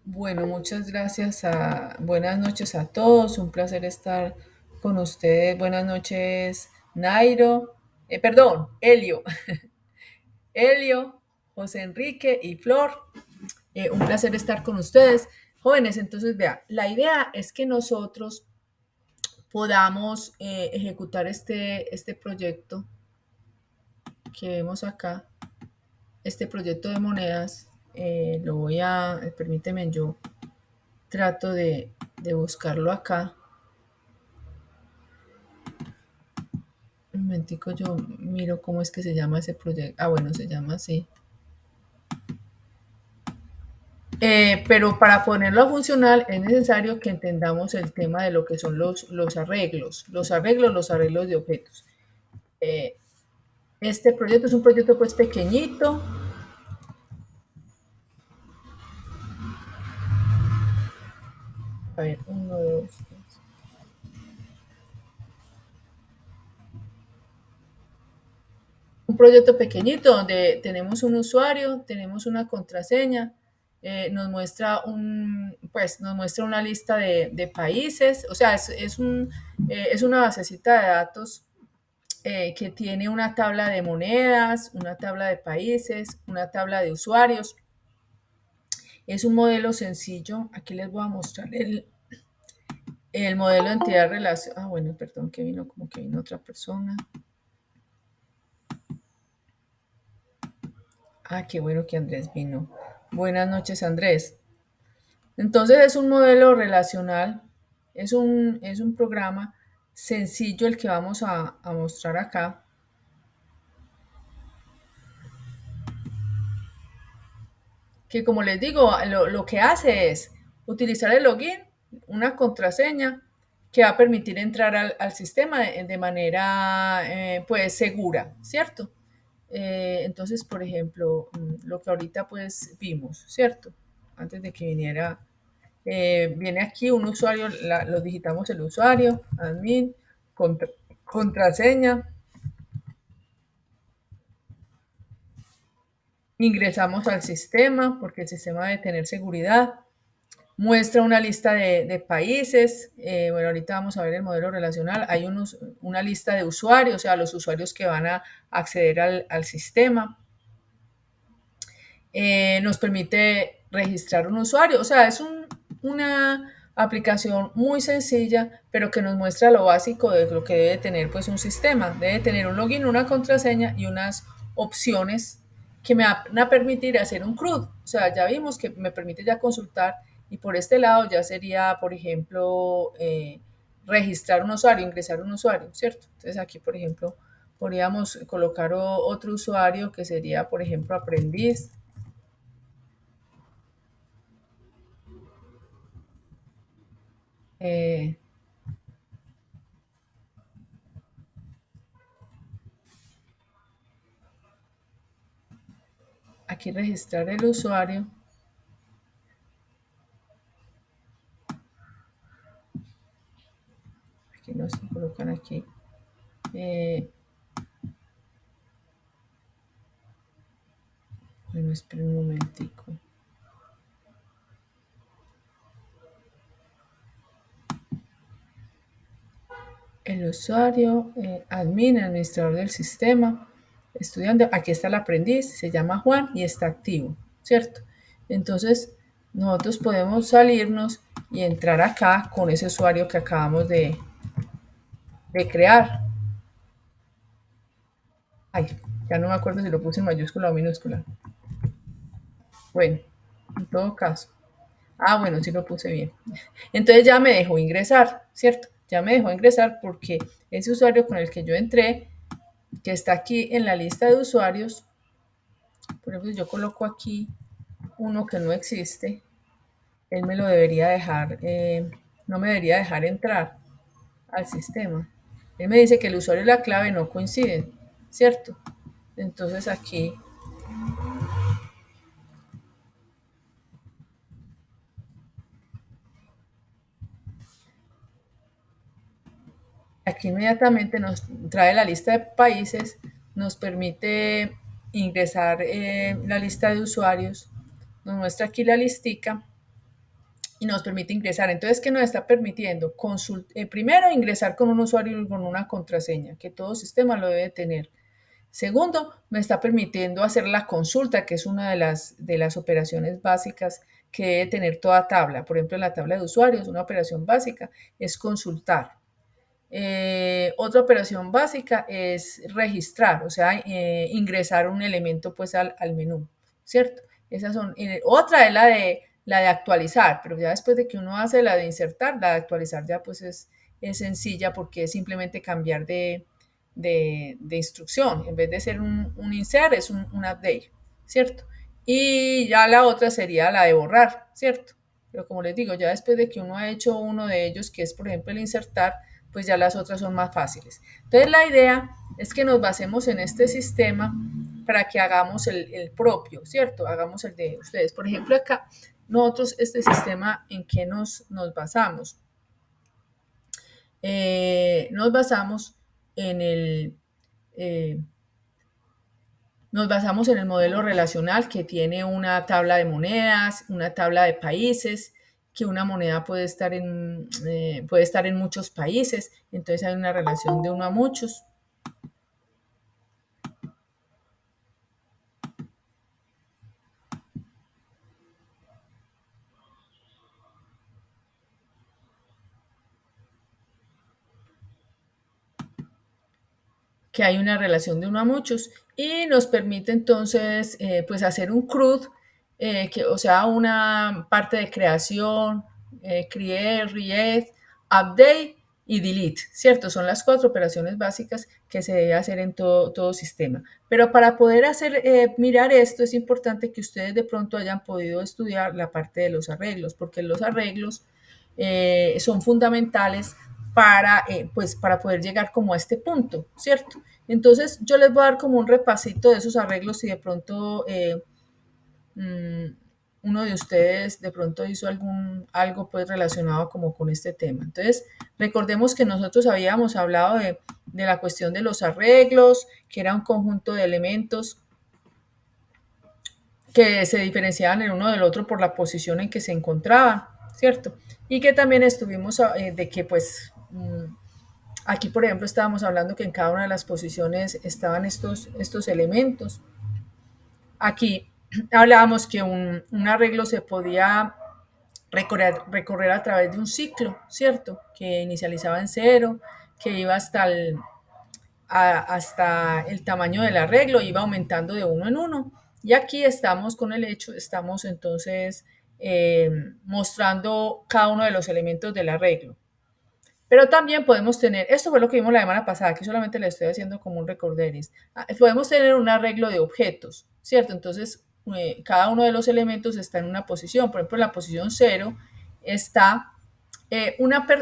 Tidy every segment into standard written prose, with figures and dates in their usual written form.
Bueno, muchas gracias buenas noches a todos, un placer estar con ustedes. Buenas noches, Nairo, perdón, Elio, Elio, José Enrique y Flor. Un placer estar con ustedes. Jóvenes, entonces vea, la idea es que nosotros podamos ejecutar este proyecto que vemos acá, este proyecto de monedas. Permíteme, yo trato de buscarlo acá. Un momentico, yo miro cómo es que se llama ese proyecto. Ah, bueno, se llama así. Pero para ponerlo a funcionar es necesario que entendamos el tema de lo que son los arreglos, los arreglos de objetos. Eh, este proyecto es un proyecto pues pequeñito. A ver, uno, dos, tres. Un proyecto pequeñito donde tenemos un usuario, tenemos una contraseña, nos muestra una lista de países, o sea, es una basecita de datos que tiene una tabla de monedas, una tabla de países, una tabla de usuarios. Es un modelo sencillo. Aquí les voy a mostrar el modelo de entidad relación. Ah, bueno, perdón, que vino como que vino otra persona. Ah, qué bueno que Andrés vino. Buenas noches, Andrés. Entonces es un modelo relacional, es un programa sencillo el que vamos a mostrar acá, que como les digo, lo que hace es utilizar el login, una contraseña que va a permitir entrar al sistema de manera pues segura, ¿cierto? Entonces, por ejemplo, lo que ahorita pues vimos, ¿cierto? Antes de que viniera, viene aquí un usuario, lo digitamos el usuario, admin, contra- contraseña, ingresamos al sistema porque el sistema debe tener seguridad, muestra una lista de países. Bueno, ahorita vamos a ver el modelo relacional. Hay una lista de usuarios, o sea, los usuarios que van a acceder al sistema. Nos permite registrar un usuario, o sea, una aplicación muy sencilla, pero que nos muestra lo básico de lo que debe tener pues un sistema. Debe tener un login, una contraseña y unas opciones que me van a permitir hacer un CRUD. O sea, ya vimos que me permite ya consultar y por este lado ya sería, por ejemplo, registrar un usuario, ingresar un usuario, ¿cierto? Entonces aquí, por ejemplo, podríamos colocar otro usuario que sería, por ejemplo, aprendiz. Eh, Aquí registrar el usuario. Aquí nos colocan aquí. Eh, bueno, esperen un momentico. El usuario, admin, administrador del sistema, estudiante, aquí está el aprendiz, se llama Juan y está activo, ¿cierto? Entonces, nosotros podemos salirnos y entrar acá con ese usuario que acabamos de crear. Ay, ya no me acuerdo si lo puse en mayúscula o minúscula. Bueno, en todo caso. Ah, bueno, sí lo puse bien. Entonces ya me dejó ingresar, ¿cierto? Ya me dejó ingresar porque ese usuario con el que yo entré, que está aquí en la lista de usuarios, por ejemplo, si yo coloco aquí uno que no existe, él me lo debería dejar, no me debería dejar entrar al sistema. Él me dice que el usuario y la clave no coinciden, ¿cierto? Entonces aquí inmediatamente nos trae la lista de países, nos permite ingresar la lista de usuarios, nos muestra aquí la listica y nos permite ingresar. Entonces, ¿qué nos está permitiendo? Primero, ingresar con un usuario y con una contraseña, que todo sistema lo debe tener. Segundo, me está permitiendo hacer la consulta, que es una de las operaciones básicas que debe tener toda tabla. Por ejemplo, en la tabla de usuarios, una operación básica es consultar. Otra operación básica es registrar, o sea, ingresar un elemento pues al menú, ¿cierto? Esas son, otra es la de actualizar, pero ya después de que uno hace la de insertar, la de actualizar ya pues es sencilla porque es simplemente cambiar de instrucción, en vez de ser un insert es un update, ¿cierto? Y ya la otra sería la de borrar, ¿cierto? Pero como les digo, ya después de que uno ha hecho uno de ellos, que es por ejemplo el insertar, pues ya las otras son más fáciles. Entonces la idea es que nos basemos en este sistema para que hagamos el propio, ¿cierto? Hagamos el de ustedes. Por ejemplo, acá nosotros este sistema en que nos basamos. Nos basamos en el eh, nos basamos en el modelo relacional que tiene una tabla de monedas, una tabla de países, que una moneda puede estar en muchos países, entonces hay una relación de uno a muchos. Que hay una relación de uno a muchos y nos permite entonces pues hacer un CRUD, o sea, una parte de creación, create, read, update y delete, ¿cierto? Son las cuatro operaciones básicas que se debe hacer en todo sistema. Pero para poder mirar esto es importante que ustedes de pronto hayan podido estudiar la parte de los arreglos, porque los arreglos son fundamentales pues, para poder llegar como a este punto, ¿cierto? Entonces yo les voy a dar como un repasito de esos arreglos si de pronto mmm, uno de ustedes de pronto hizo algo pues relacionado como con este tema. Entonces, recordemos que nosotros habíamos hablado de la cuestión de los arreglos, que era un conjunto de elementos que se diferenciaban el uno del otro por la posición en que se encontraban, ¿cierto? Y que también estuvimos de que pues aquí por ejemplo estábamos hablando que en cada una de las posiciones estaban estos elementos. Aquí hablábamos que un arreglo se podía recorrer a través de un ciclo, ¿cierto? Que inicializaba en cero, que iba hasta el tamaño del arreglo, iba aumentando de uno en uno. Y aquí estamos con el hecho, estamos entonces mostrando cada uno de los elementos del arreglo. Pero también podemos tener, esto fue lo que vimos la semana pasada, aquí solamente le estoy haciendo como un recorderis. Podemos tener un arreglo de objetos, ¿cierto? Entonces, cada uno de los elementos está en una posición. Por ejemplo, en la posición 0 está,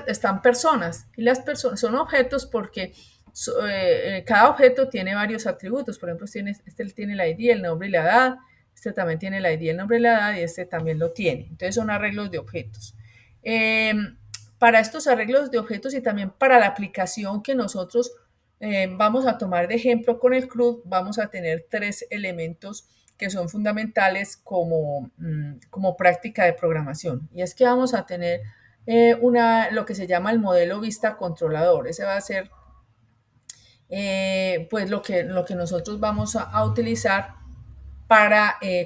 están personas, y las personas son objetos porque cada objeto tiene varios atributos. Por ejemplo, este tiene la ID, el nombre y la edad, este también tiene la ID, el nombre y la edad, y este también lo tiene. Entonces, son arreglos de objetos. Para estos arreglos de objetos y también para la aplicación que nosotros vamos a tomar de ejemplo con el CRUD, vamos a tener tres elementos que son fundamentales como práctica de programación. Y es que vamos a tener lo que se llama el modelo vista controlador. Ese va a ser pues lo que nosotros vamos a utilizar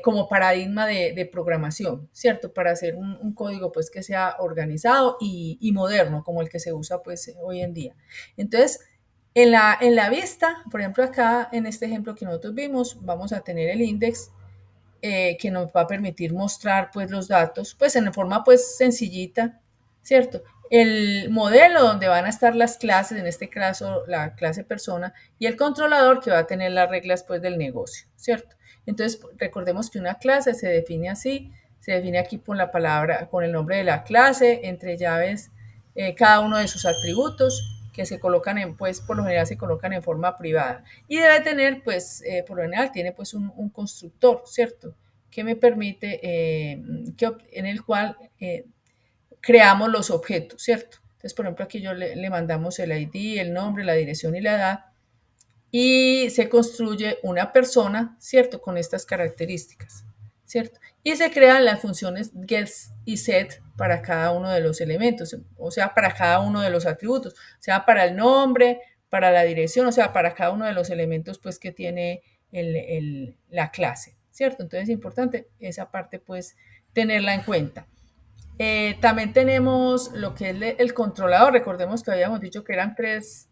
como paradigma de programación, ¿cierto? Para hacer un código pues que sea organizado y moderno, como el que se usa pues hoy en día. Entonces, en la vista, por ejemplo, acá en este ejemplo que nosotros vimos, vamos a tener el index que nos va a permitir mostrar pues los datos, pues en forma pues sencillita, ¿cierto? El modelo donde van a estar las clases, en este caso la clase persona, y el controlador que va a tener las reglas pues del negocio, ¿cierto? Entonces recordemos que una clase se define así, se define aquí por la palabra, con el nombre de la clase, entre llaves, cada uno de sus atributos que se colocan pues por lo general se colocan en forma privada. Y debe tener, pues, por lo general tiene pues un constructor, ¿cierto? Que me permite, en el cual creamos los objetos, ¿cierto? Entonces, por ejemplo, aquí le mandamos el ID, el nombre, la dirección y la edad, y se construye una persona, ¿cierto? Con estas características, ¿cierto? Y se crean las funciones get y set para cada uno de los elementos, o sea, para cada uno de los atributos, sea para el nombre, para la dirección, o sea, para cada uno de los elementos pues que tiene la clase, ¿cierto? Entonces es importante esa parte pues tenerla en cuenta. También tenemos lo que es el controlador. Recordemos que habíamos dicho que eran tres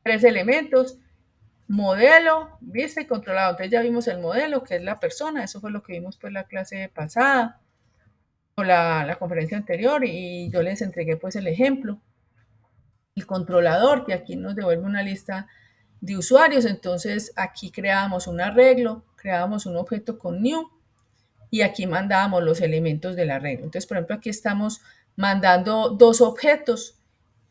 elementos: modelo, vista y controlado. Entonces ya vimos el modelo, que es la persona. Eso fue lo que vimos pues la clase pasada o la conferencia anterior, y yo les entregué pues el ejemplo. El controlador, que aquí nos devuelve una lista de usuarios. Entonces aquí creábamos un arreglo, creábamos un objeto con new y aquí mandábamos los elementos del arreglo. Entonces, por ejemplo, aquí estamos mandando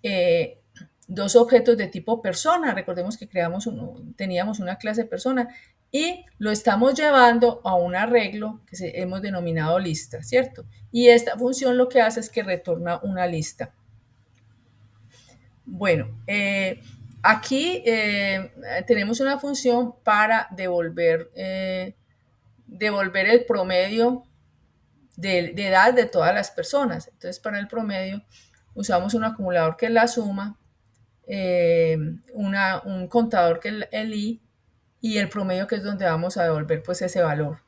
eh, dos objetos de tipo persona. Recordemos que teníamos una clase persona y lo estamos llevando a un arreglo que hemos denominado lista, ¿cierto? Y esta función lo que hace es que retorna una lista. Bueno, aquí tenemos una función para devolver el promedio de edad de todas las personas. Entonces, para el promedio usamos un acumulador que es la suma, un contador que es el i, y el promedio, que es donde vamos a devolver pues ese valor.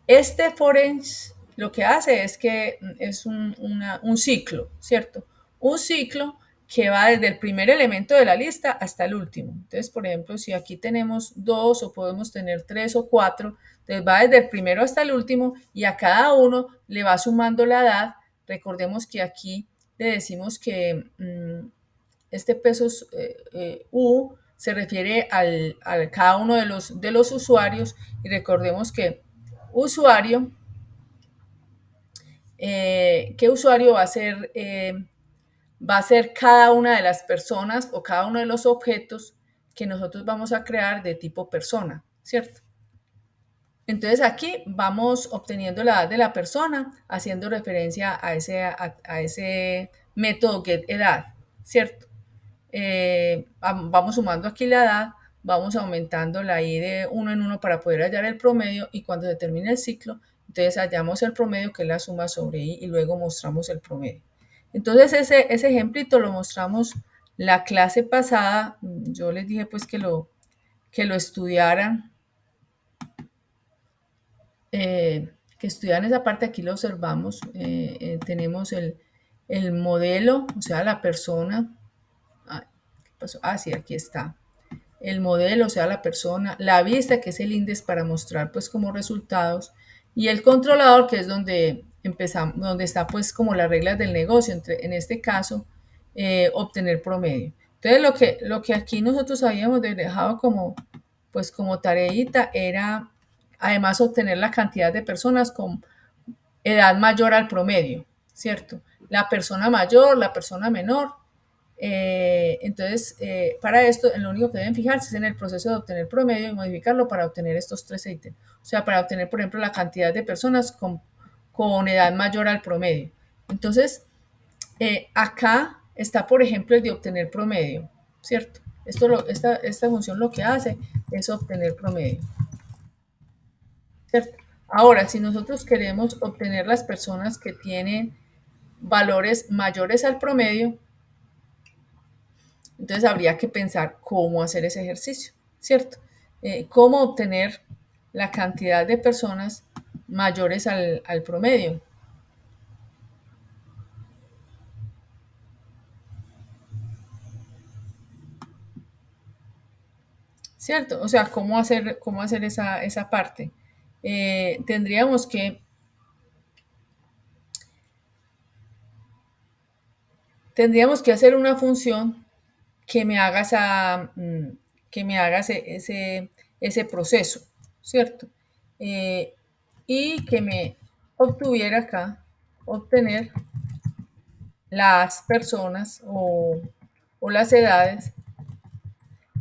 Este for each lo que hace es que es un ciclo, ¿cierto? Un ciclo que va desde el primer elemento de la lista hasta el último. Entonces, por ejemplo, si aquí tenemos 2 o podemos tener 3 o 4, entonces va desde el primero hasta el último y a cada uno le va sumando la edad. Recordemos que aquí le decimos que este peso U se refiere a cada uno de los usuarios, y recordemos que usuario, ¿qué usuario va a ser cada una de las personas o cada uno de los objetos que nosotros vamos a crear de tipo persona, ¿cierto? Entonces aquí vamos obteniendo la edad de la persona haciendo referencia a ese método getEdad, ¿cierto? Vamos sumando aquí la edad, vamos aumentando la i de uno en uno para poder hallar el promedio, y cuando se termine el ciclo, entonces hallamos el promedio, que es la suma sobre i, y luego mostramos el promedio. Entonces ese ejemplito lo mostramos la clase pasada. Yo les dije pues que lo estudiaran, que estudiaran esa parte. Aquí lo observamos. Tenemos el modelo, o sea, la persona. ¿Qué pasó? Sí, aquí está. El modelo, o sea, la persona, la vista, que es el índice para mostrar pues como resultados, y el controlador, que es donde empezamos, donde está pues como las reglas del negocio, en este caso, obtener promedio. Entonces lo que aquí nosotros habíamos dejado como pues como tareita era además obtener la cantidad de personas con edad mayor al promedio, ¿cierto? La persona mayor, la persona menor. Entonces, para esto, lo único que deben fijarse es en el proceso de obtener promedio y modificarlo para obtener estos tres ítems. O sea, para obtener, por ejemplo, la cantidad de personas con edad mayor al promedio. Entonces, acá está, por ejemplo, el de obtener promedio, ¿cierto? Esta función lo que hace es obtener promedio, ¿cierto? Ahora, si nosotros queremos obtener las personas que tienen valores mayores al promedio, entonces habría que pensar cómo hacer ese ejercicio, ¿cierto? Cómo obtener la cantidad de personas mayores al promedio, ¿cierto? O sea, cómo hacer esa parte. Tendríamos que hacer una función que me haga ese proceso, ¿cierto? Y que me obtuviera acá, obtener las personas o las edades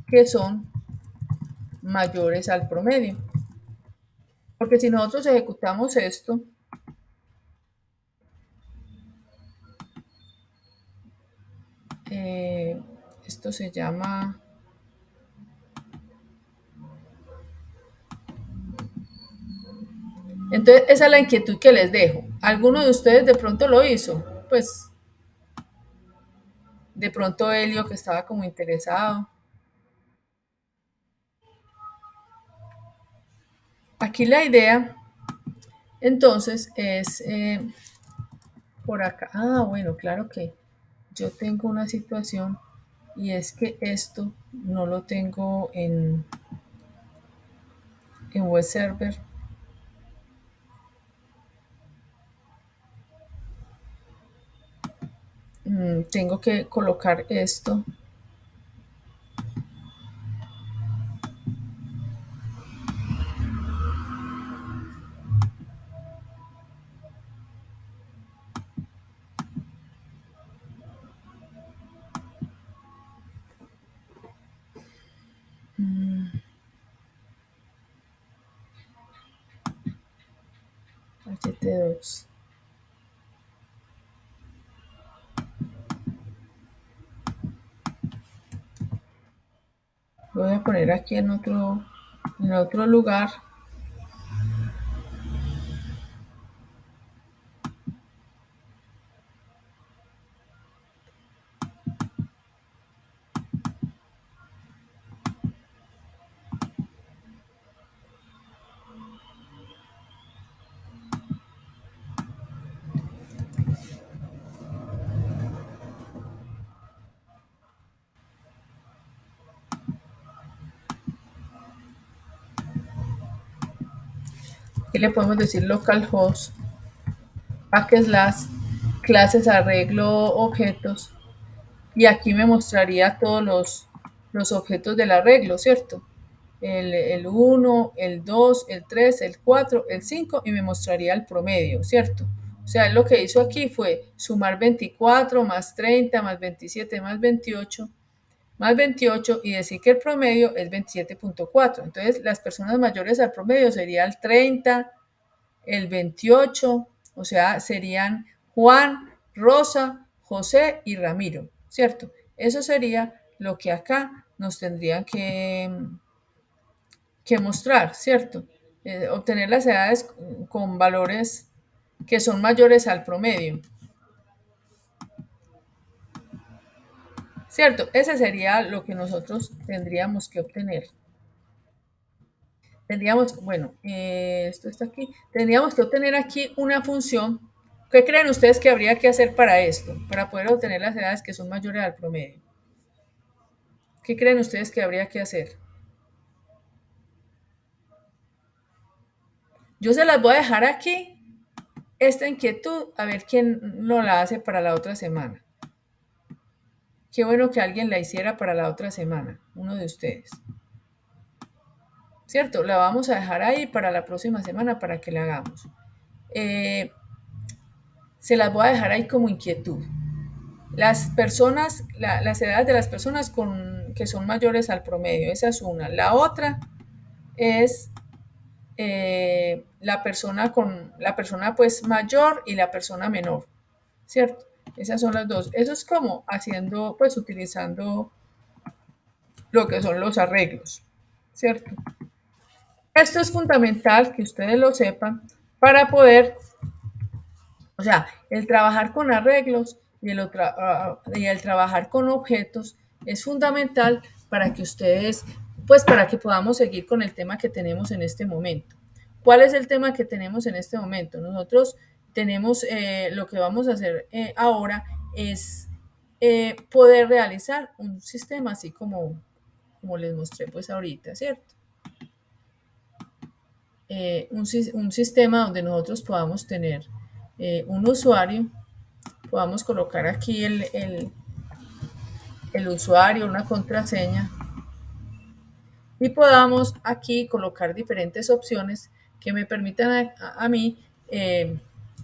que son mayores al promedio. Porque si nosotros ejecutamos esto, esto se llama... Entonces, esa es la inquietud que les dejo. ¿Alguno de ustedes de pronto lo hizo? pues de pronto Helio que estaba como interesado. Aquí la idea entonces es por acá. Ah, bueno, claro que yo tengo una situación y es que esto no lo tengo en web server. Tengo que colocar esto. HT2. Lo voy a poner aquí en otro lugar. Aquí le podemos decir localhost, backslash, clases arreglo objetos. Y aquí me mostraría todos los objetos del arreglo, ¿cierto? El 1, el 2, el 3, el 4, el 5 y me mostraría el promedio, ¿cierto? O sea, lo que hizo aquí fue sumar 24 más 30 más 27 más 28 y decir que el promedio es 27.4. Entonces, las personas mayores al promedio sería el 30, el 28, o sea, serían Juan, Rosa, José y Ramiro, ¿cierto? Eso sería lo que acá nos tendrían que mostrar, ¿cierto? Obtener las edades con valores que son mayores al promedio, ¿cierto? Ese sería lo que nosotros tendríamos que obtener. Tendríamos, bueno, esto está aquí, tendríamos que obtener aquí una función. ¿Qué creen ustedes que habría que hacer para esto? Para poder obtener las edades que son mayores al promedio. ¿Qué creen ustedes que habría que hacer? Yo se las voy a dejar aquí, esta inquietud, a ver quién no la hace para la otra semana. Qué bueno que alguien la hiciera para la otra semana, uno de ustedes. ¿Cierto? La vamos a dejar ahí para la próxima semana para que la hagamos. Se las voy a dejar ahí como inquietud. Las personas, las edades de las personas que son mayores al promedio, esa es una. La otra es la persona pues mayor y la persona menor, ¿cierto? Esas son las dos. Eso es como haciendo, pues utilizando lo que son los arreglos, ¿cierto? Esto es fundamental que ustedes lo sepan para poder, o sea, el trabajar con arreglos y el trabajar con objetos es fundamental para que ustedes, pues para que podamos seguir con el tema que tenemos en este momento. ¿Cuál es el tema que tenemos en este momento? Nosotros tenemos, lo que vamos a hacer ahora es poder realizar un sistema así como les mostré pues ahorita, ¿cierto? Un sistema donde nosotros podamos tener un usuario, podamos colocar aquí el usuario, una contraseña y podamos aquí colocar diferentes opciones que me permitan a mí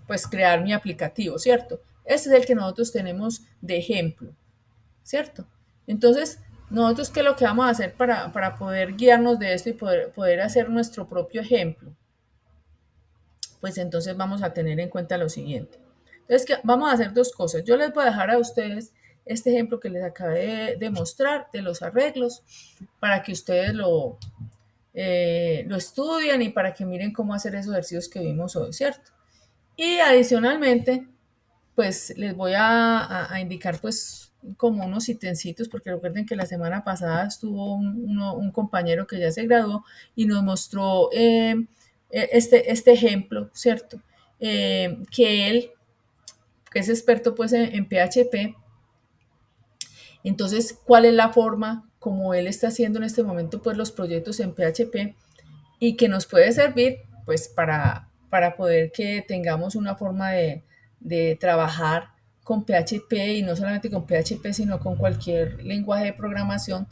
pues crear mi aplicativo, ¿cierto? Este es el que nosotros tenemos de ejemplo, ¿cierto? Entonces, nosotros, ¿qué es lo que vamos a hacer para poder guiarnos de esto y poder hacer nuestro propio ejemplo? Pues entonces vamos a tener en cuenta lo siguiente. Entonces, vamos a hacer dos cosas. Yo les voy a dejar a ustedes este ejemplo que les acabé de mostrar de los arreglos para que ustedes lo estudien y para que miren cómo hacer esos ejercicios que vimos hoy, ¿cierto? Y adicionalmente, pues les voy a indicar pues como unos ítemcitos, porque recuerden que la semana pasada estuvo un compañero que ya se graduó y nos mostró este ejemplo, ¿cierto? Que él, que es experto pues en PHP, entonces, ¿cuál es la forma como él está haciendo en este momento pues los proyectos en PHP y que nos puede servir pues para poder que tengamos una forma de trabajar con PHP y no solamente con PHP, sino con cualquier lenguaje de programación,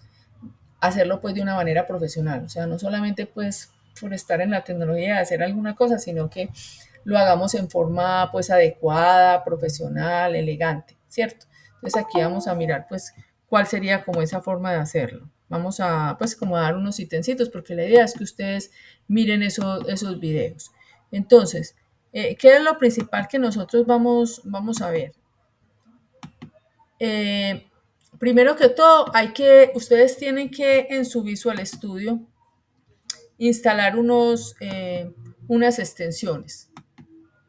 hacerlo pues de una manera profesional, o sea, no solamente pues por estar en la tecnología de hacer alguna cosa, sino que lo hagamos en forma pues adecuada, profesional, elegante, ¿cierto? Entonces aquí vamos a mirar pues cuál sería como esa forma de hacerlo. Vamos a pues como a dar unos ítems porque la idea es que ustedes miren esos videos. Entonces, ¿qué es lo principal que nosotros vamos a ver? Eh, Primero que todo, ustedes tienen que en su Visual Studio instalar unas extensiones,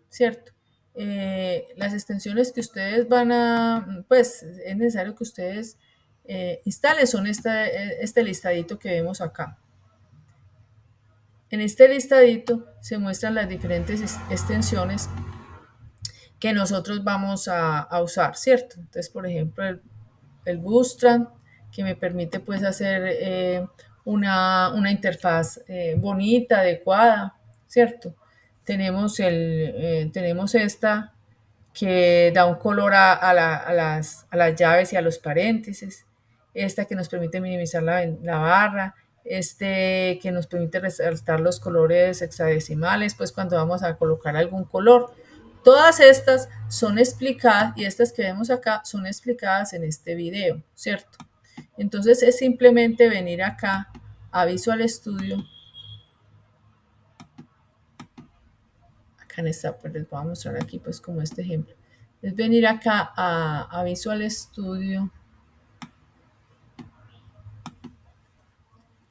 ¿cierto? Las extensiones que ustedes pues es necesario que ustedes instalen son este listadito que vemos acá. En este listadito se muestran las diferentes extensiones que nosotros vamos a usar, ¿cierto? Entonces, por ejemplo, el Bootstrap, que me permite pues hacer una interfaz bonita, adecuada, ¿cierto? Tenemos esta que da un color a las llaves y a los paréntesis, esta que nos permite minimizar la barra, este que nos permite resaltar los colores hexadecimales, pues cuando vamos a colocar algún color. Todas estas son explicadas y estas que vemos acá son explicadas en este video, ¿cierto? Entonces es simplemente venir acá a Visual Studio. Acá en esta, pues les voy a mostrar aquí pues como este ejemplo. Es venir acá a Visual Studio.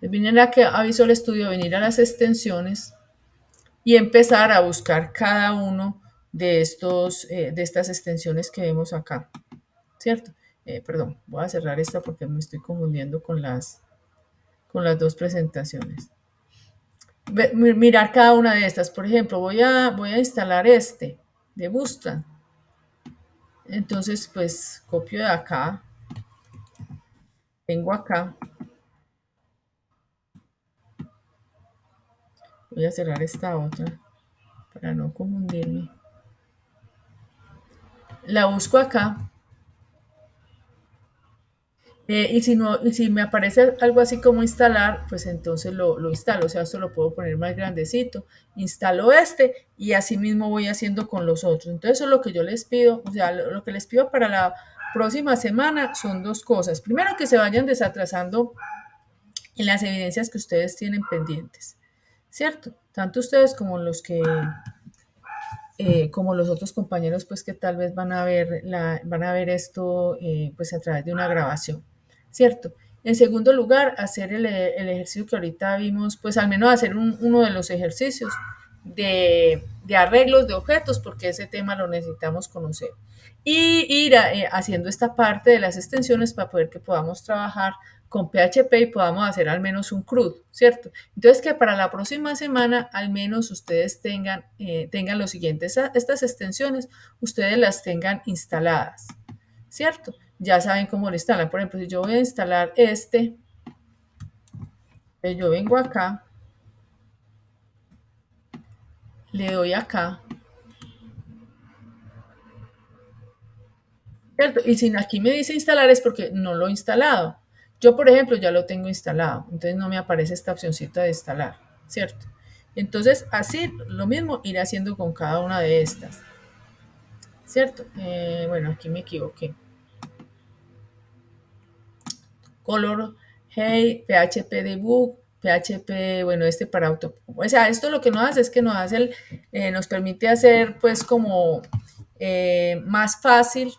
Es venir acá a Visual Studio, venir a las extensiones y empezar a buscar cada uno de estas extensiones que vemos acá, ¿cierto? Perdón, voy a cerrar esta porque me estoy confundiendo con las dos presentaciones. Mirar cada una de estas. Por ejemplo, voy a instalar este de Bootstrap. Entonces, pues copio de acá, vengo acá, voy a cerrar esta otra para no confundirme. La busco acá. Y si me aparece algo así como instalar, pues entonces lo instalo. O sea, esto lo puedo poner más grandecito. Instalo este y así mismo voy haciendo con los otros. Entonces, eso es lo que yo les pido. O sea, lo que les pido para la próxima semana son dos cosas. Primero, que se vayan desatrasando en las evidencias que ustedes tienen pendientes, ¿cierto? Tanto ustedes como los otros compañeros, pues que tal vez van a ver esto pues a través de una grabación, ¿cierto? En segundo lugar, hacer el ejercicio que ahorita vimos, pues al menos hacer uno de los ejercicios de arreglos de objetos, porque ese tema lo necesitamos conocer. Y ir haciendo esta parte de las extensiones para poder que podamos trabajar con PHP y podamos hacer al menos un CRUD, ¿cierto? Entonces, que para la próxima semana al menos ustedes tengan lo siguiente, estas extensiones, ustedes las tengan instaladas, ¿cierto? Ya saben cómo lo instalan. Por ejemplo, si yo voy a instalar yo vengo acá, le doy acá, ¿cierto? Y si aquí me dice instalar es porque no lo he instalado. Yo, por ejemplo, ya lo tengo instalado, entonces no me aparece esta opcióncita de instalar, ¿cierto? Entonces, así lo mismo ir haciendo con cada una de estas, ¿cierto? Bueno, aquí me equivoqué. Color, hey, PHP debug, PHP, bueno, este para auto. O sea, esto lo que nos hace es que nos permite hacer pues como más fácil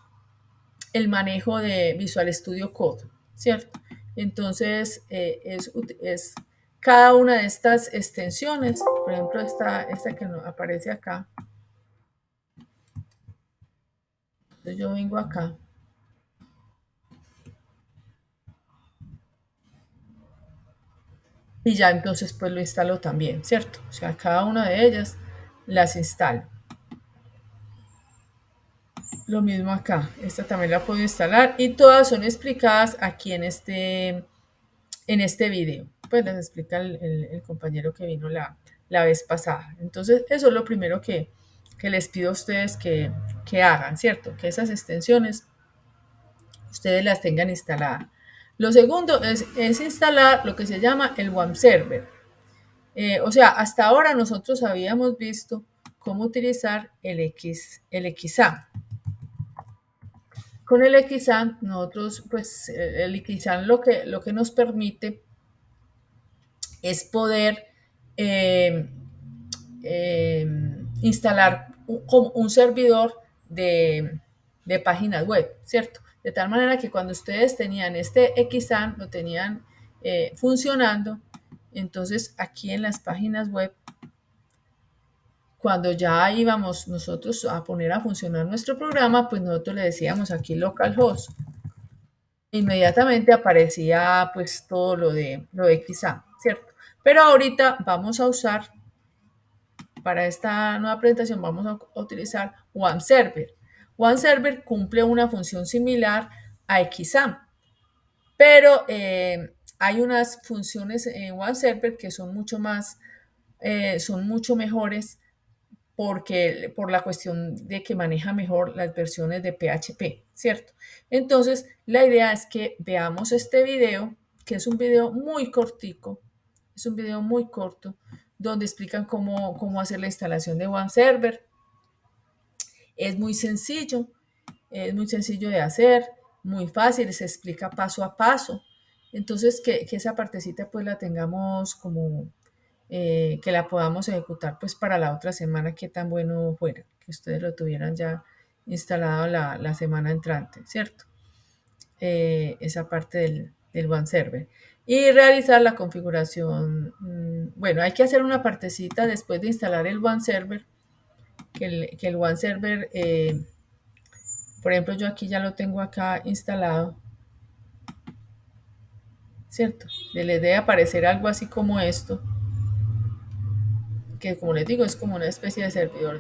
el manejo de Visual Studio Code, ¿cierto? Entonces, es cada una de estas extensiones, por ejemplo, esta que aparece acá, Entonces yo vengo acá y ya entonces pues lo instalo también, ¿cierto? O sea, cada una de ellas las instalo. Lo mismo acá, esta también la puedo instalar y todas son explicadas aquí en este video. Pues les explica el compañero que vino la vez pasada. Entonces, eso es lo primero que les pido a ustedes que hagan, ¿cierto? Que esas extensiones ustedes las tengan instaladas. Lo segundo es instalar lo que se llama el WAM Server. O sea, hasta ahora nosotros habíamos visto cómo utilizar el XAMPP. Con el XAMPP, nosotros, pues, el XAMPP lo que nos permite es poder eh, eh, instalar un servidor de páginas web, ¿cierto? De tal manera que cuando ustedes tenían este XAMPP, lo tenían funcionando, entonces aquí en las páginas web, cuando ya íbamos nosotros a poner a funcionar nuestro programa, pues nosotros le decíamos aquí localhost. Inmediatamente aparecía pues todo lo de XAMPP, ¿cierto? Pero ahorita vamos a usar, para esta nueva presentación vamos a utilizar OneServer. OneServer cumple una función similar a XAMPP, pero hay unas funciones en OneServer que son mucho mejores por la cuestión de que maneja mejor las versiones de PHP, ¿cierto? Entonces, la idea es que veamos este video, que es un video muy cortico, es un video muy corto, donde explican cómo hacer la instalación de OneServer. Es muy sencillo de hacer, muy fácil, se explica paso a paso. Entonces, que esa partecita pues la tengamos como que la podamos ejecutar pues para la otra semana, qué tan bueno fuera, que ustedes lo tuvieran ya instalado la semana entrante, ¿cierto? Esa parte del OneServer. Y realizar la configuración, bueno, hay que hacer una partecita después de instalar el OneServer, que el OneServer, por ejemplo, yo aquí ya lo tengo acá instalado, ¿cierto? Le debe aparecer algo así como esto, que como les digo, es como una especie de servidor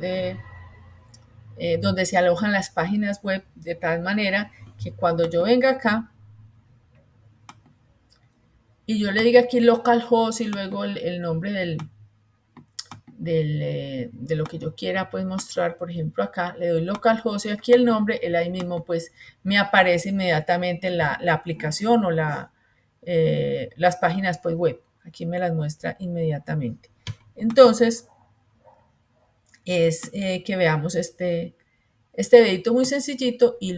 donde se alojan las páginas web de tal manera que cuando yo venga acá y yo le diga aquí localhost y luego el nombre de lo que yo quiera pues mostrar, por ejemplo acá le doy localhost y aquí el nombre, él ahí mismo pues me aparece inmediatamente la aplicación o las páginas pues web, aquí me las muestra inmediatamente. Entonces es que veamos este videito muy sencillito y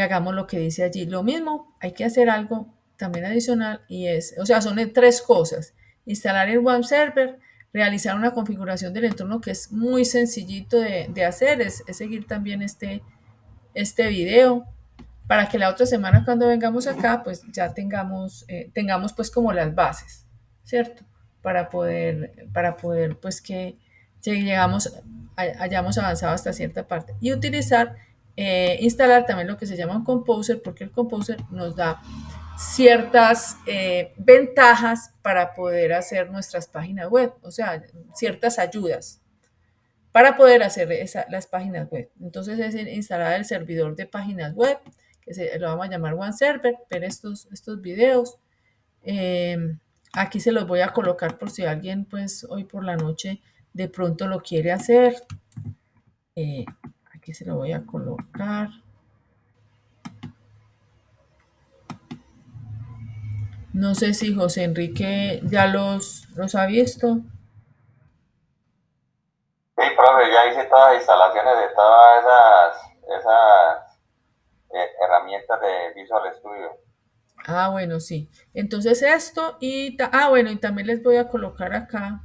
hagamos lo que dice allí. Lo mismo, hay que hacer algo también adicional y es, o sea, son tres cosas. Instalar el web server, realizar una configuración del entorno que es muy sencillito de hacer, es seguir también este video para que la otra semana cuando vengamos acá, pues ya tengamos pues como las bases, ¿cierto? Para poder pues que hayamos avanzado hasta cierta parte. Y utilizar, instalar también lo que se llama un composer, porque el composer nos da ciertas ventajas para poder hacer nuestras páginas web, o sea, ciertas ayudas para poder hacer las páginas web. Entonces es instalar el servidor de páginas web, que lo vamos a llamar OneServer, ver estos videos. Eh, Aquí se los voy a colocar por si alguien pues hoy por la noche de pronto lo quiere hacer. Eh, Aquí se lo voy a colocar. No sé si José Enrique ya los ha visto. Sí, profe, ya hice todas las instalaciones de todas esas herramientas de Visual Studio. Ah, bueno, sí. Entonces esto bueno, y también les voy a colocar acá,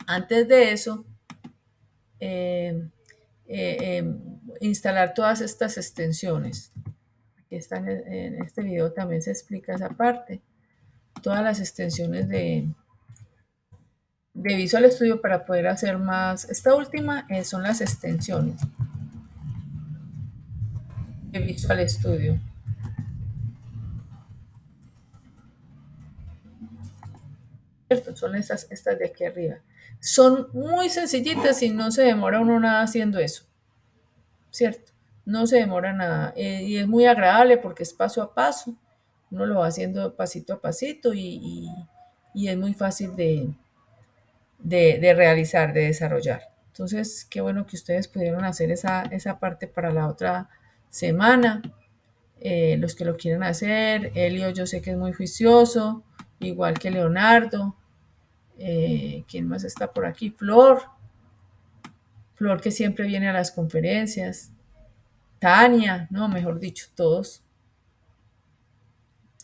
antes de eso, eh, instalar todas estas extensiones. Aquí están en este video también se explica esa parte. Todas las extensiones de Visual Studio para poder hacer más. Esta última son las extensiones de Visual Studio. ¿Cierto? Son estas de aquí arriba. Son muy sencillitas y no se demora uno nada haciendo eso, ¿cierto? No se demora nada. Y es muy agradable porque es paso a paso. Uno lo va haciendo pasito a pasito y es muy fácil de realizar, de desarrollar. Entonces, qué bueno que ustedes pudieron hacer esa parte para la otra semana. Los que lo quieren hacer, Elio yo sé que es muy juicioso, igual que Leonardo. ¿Quién más está por aquí? Flor que siempre viene a las conferencias. Tania, no, mejor dicho, todos.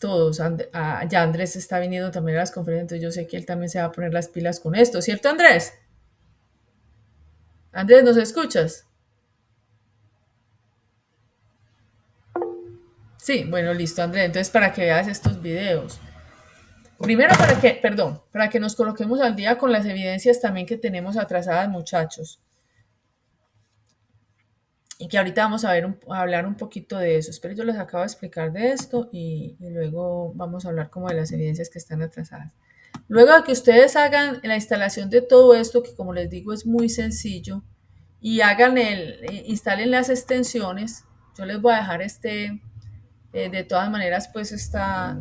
Ya Andrés está viniendo también a las conferencias, entonces yo sé que él también se va a poner las pilas con esto, ¿cierto, Andrés? Andrés, ¿nos escuchas? Sí, bueno, listo, Andrés. Entonces, para que veas estos videos. Primero, para que nos coloquemos al día con las evidencias también que tenemos atrasadas, muchachos. Y que ahorita vamos a hablar un poquito de eso. Espero, yo les acabo de explicar de esto y luego vamos a hablar como de las evidencias que están atrasadas. Luego de que ustedes hagan la instalación de todo esto, que como les digo es muy sencillo, y instalen las extensiones, yo les voy a dejar de todas maneras, pues esta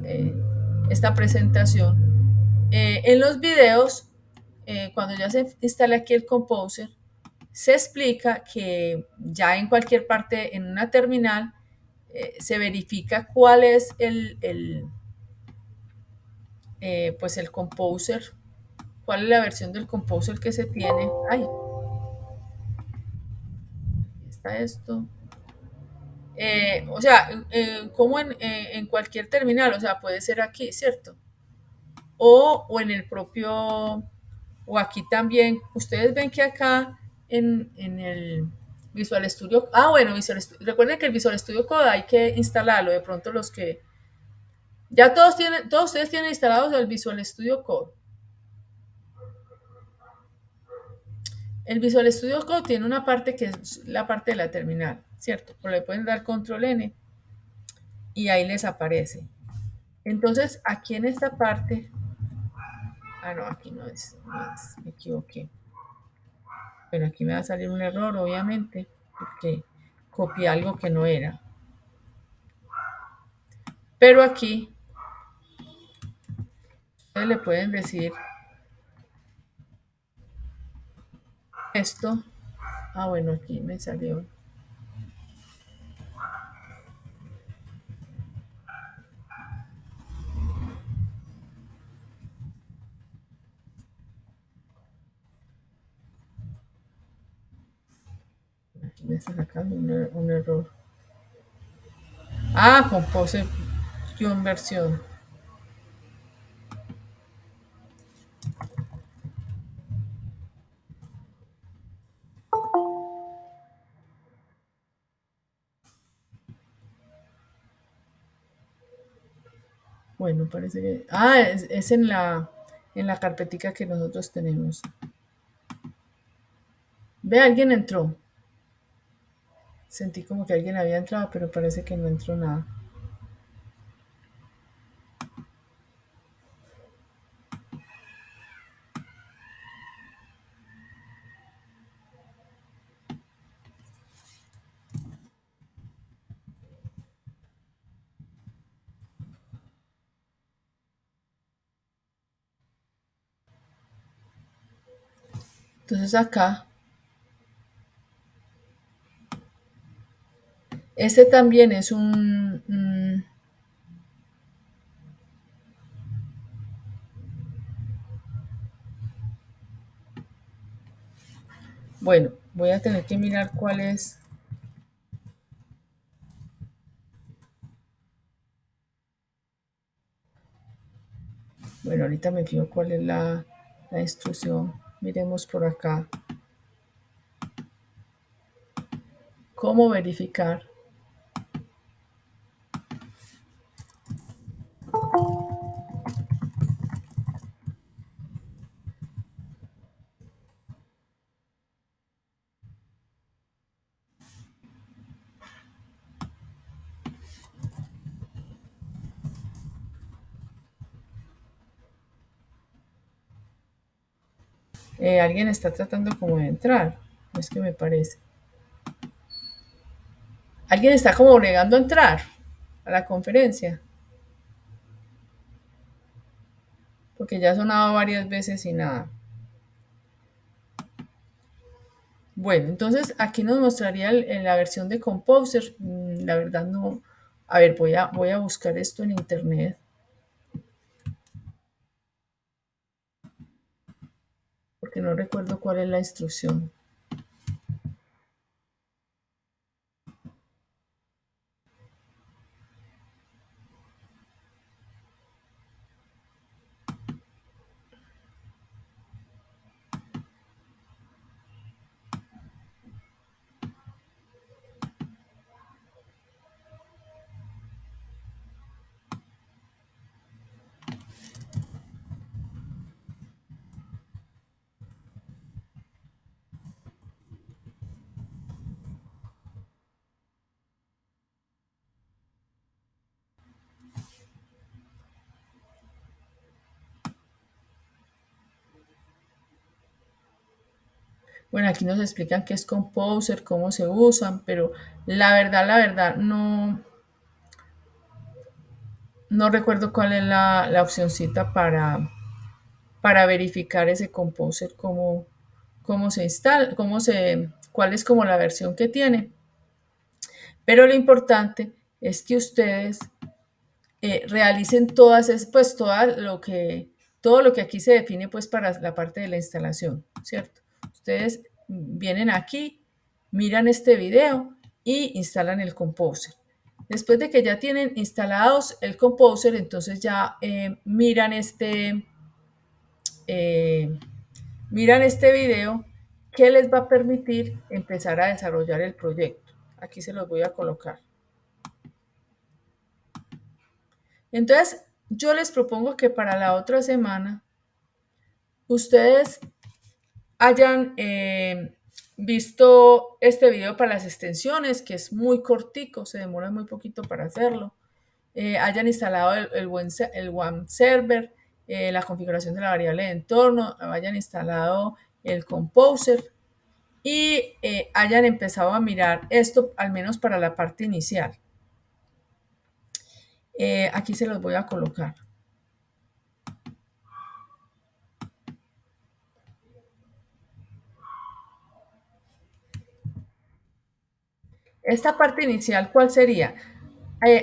presentación. En los videos, cuando ya se instala aquí el Composer, se explica que ya en cualquier parte, en una terminal, se verifica cuál es pues el Composer, cuál es la versión del Composer que se tiene. Ay, está esto. O sea, como en cualquier terminal, o sea, puede ser aquí, ¿cierto? O en el propio, o aquí también. Ustedes ven que acá en el Visual Studio, bueno, recuerden que el Visual Studio Code hay que instalarlo, de pronto los que, ya todos ustedes tienen instalados el Visual Studio Code. El Visual Studio Code tiene una parte que es la parte de la terminal, ¿cierto? Pero le pueden dar control N y ahí les aparece. Entonces, aquí en esta parte, no, aquí no es, me equivoqué. Bueno, aquí me va a salir un error, obviamente, porque copié algo que no era. Pero aquí, ustedes le pueden decir esto. Bueno, aquí me salió. Aquí me está sacando un error. Compose versión. Bueno, parece que. Es en la carpetica que nosotros tenemos. Ve, alguien entró. Sentí como que alguien había entrado, pero parece que no entró nada. Entonces acá, este también es bueno, voy a tener que mirar cuál es. Bueno, ahorita me fijo cuál es la instrucción. Miremos por acá. ¿Cómo verificar? Alguien está tratando como de entrar, es que me parece. Alguien está como negando a entrar a la conferencia, porque ya ha sonado varias veces y nada. Bueno, entonces aquí nos mostraría la versión de Composer. La verdad no. A ver, voy a buscar esto en internet. Porque no recuerdo cuál es la instrucción. Bueno, aquí nos explican qué es Composer, cómo se usan, pero la verdad, no recuerdo cuál es la opcioncita para verificar ese Composer, cómo se instala, cuál es como la versión que tiene. Pero lo importante es que ustedes realicen pues todo lo que aquí se define pues para la parte de la instalación, ¿cierto? Ustedes vienen aquí, miran este video y instalan el Composer. Después de que ya tienen instalados el Composer, entonces ya eh, miran este video que les va a permitir empezar a desarrollar el proyecto. Aquí se los voy a colocar. Entonces, yo les propongo que para la otra semana ustedes hayan visto este video para las extensiones, que es muy cortico, se demora muy poquito para hacerlo. Hayan instalado el WAM Server, la configuración de la variable de entorno, hayan instalado el Composer y hayan empezado a mirar esto, al menos para la parte inicial. Aquí se los voy a colocar. Esta parte inicial, ¿cuál sería?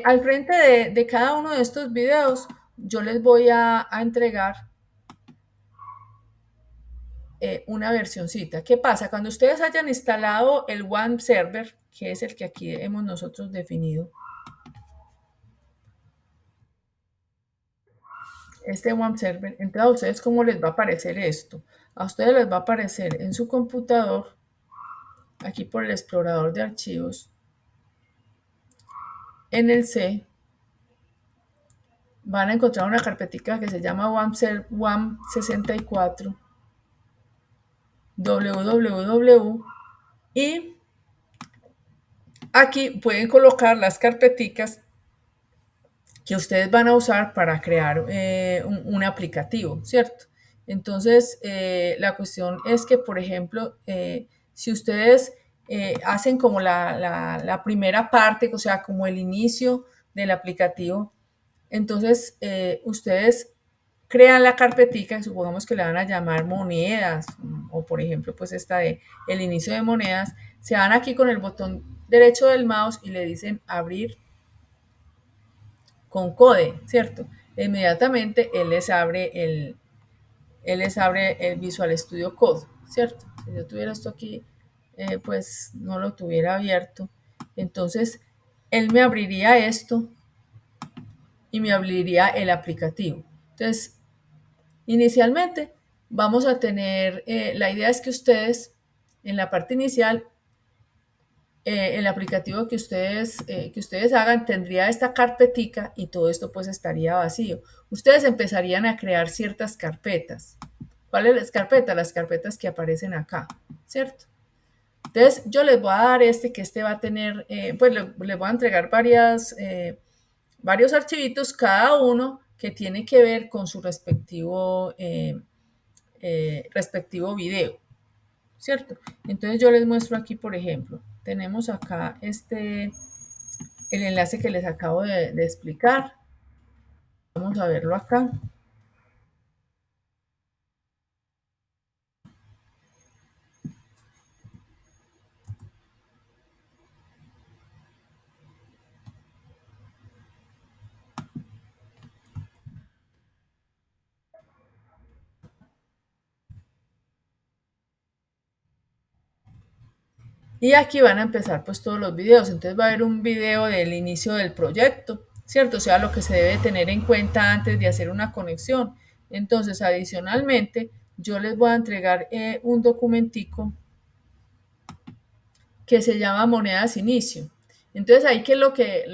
Al frente de cada uno de estos videos, yo les voy a entregar una versioncita. ¿Qué pasa? Cuando ustedes hayan instalado el One Server, que es el que aquí hemos nosotros definido, este One Server, entonces a ustedes, ¿cómo les va a aparecer esto? A ustedes les va a aparecer en su computador, aquí por el explorador de archivos, en el C, van a encontrar una carpetica que se llama WAM64 www y aquí pueden colocar las carpeticas que ustedes van a usar para crear un aplicativo, ¿cierto? Entonces, la cuestión es que, por ejemplo, si ustedes hacen como la primera parte, o sea, como el inicio del aplicativo, entonces ustedes crean la carpetica, supongamos que le van a llamar monedas, o por ejemplo, pues esta de el inicio de monedas, se van aquí con el botón derecho del mouse y le dicen abrir con code, ¿cierto? Inmediatamente él les abre el Visual Studio Code, ¿cierto? Si yo tuviera esto aquí, pues no lo tuviera abierto. Entonces, él me abriría esto y me abriría el aplicativo. Entonces, inicialmente vamos a tener, la idea es que ustedes en la parte inicial, el aplicativo que ustedes hagan tendría esta carpetica y todo esto pues estaría vacío. Ustedes empezarían a crear ciertas carpetas. ¿Cuáles las carpetas? Las carpetas que aparecen acá, ¿cierto? Entonces yo les voy a dar que este va a tener, pues les voy a entregar varios archivitos, cada uno que tiene que ver con su respectivo respectivo video, ¿cierto? Entonces yo les muestro aquí, por ejemplo, tenemos acá el enlace que les acabo de explicar. Vamos a verlo acá. Y aquí van a empezar pues todos los videos. Entonces va a haber un video del inicio del proyecto, ¿cierto? O sea, lo que se debe tener en cuenta antes de hacer una conexión. Entonces, adicionalmente, yo les voy a entregar un documentico que se llama monedas inicio. Entonces ahí que lo que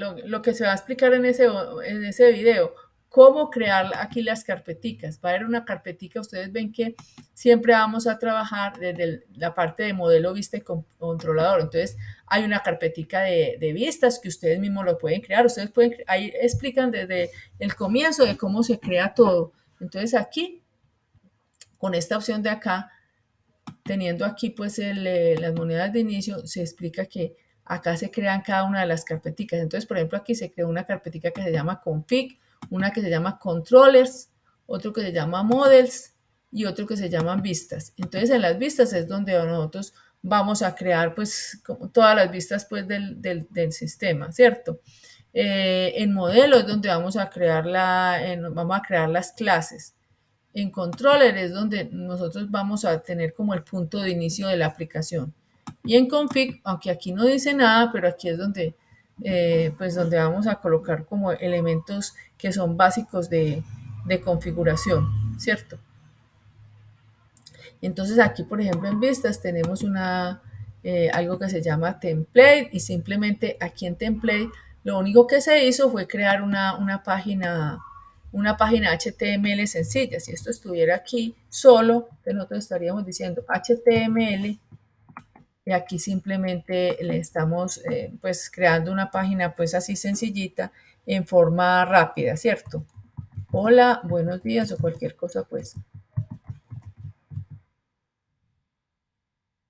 se va a explicar en ese video, cómo crear aquí las carpeticas. Va a haber una carpetica, ustedes ven que siempre vamos a trabajar desde la parte de modelo vista y controlador. Entonces hay una carpetica de vistas que ustedes mismos lo pueden crear. Ustedes pueden, ahí explican desde el comienzo de cómo se crea todo. Entonces aquí, con esta opción de acá, teniendo aquí pues las monedas de inicio, se explica que acá se crean cada una de las carpeticas. Entonces, por ejemplo, aquí se creó una carpetica que se llama config, una que se llama controllers, otro que se llama models y otro que se llaman vistas. Entonces, en las vistas es donde nosotros vamos a crear pues todas las vistas pues del sistema, ¿cierto? En modelo es donde vamos a crear vamos a crear las clases. En controller es donde nosotros vamos a tener como el punto de inicio de la aplicación. Y en config, aunque aquí no dice nada, pero aquí es donde, pues donde vamos a colocar como elementos que son básicos de configuración, ¿cierto? Entonces aquí, por ejemplo, en vistas tenemos algo que se llama template y simplemente aquí en template lo único que se hizo fue crear una página HTML sencilla. Si esto estuviera aquí solo, nosotros estaríamos diciendo HTML y aquí simplemente le estamos pues creando una página pues así sencillita en forma rápida, ¿cierto? Hola, buenos días o cualquier cosa pues.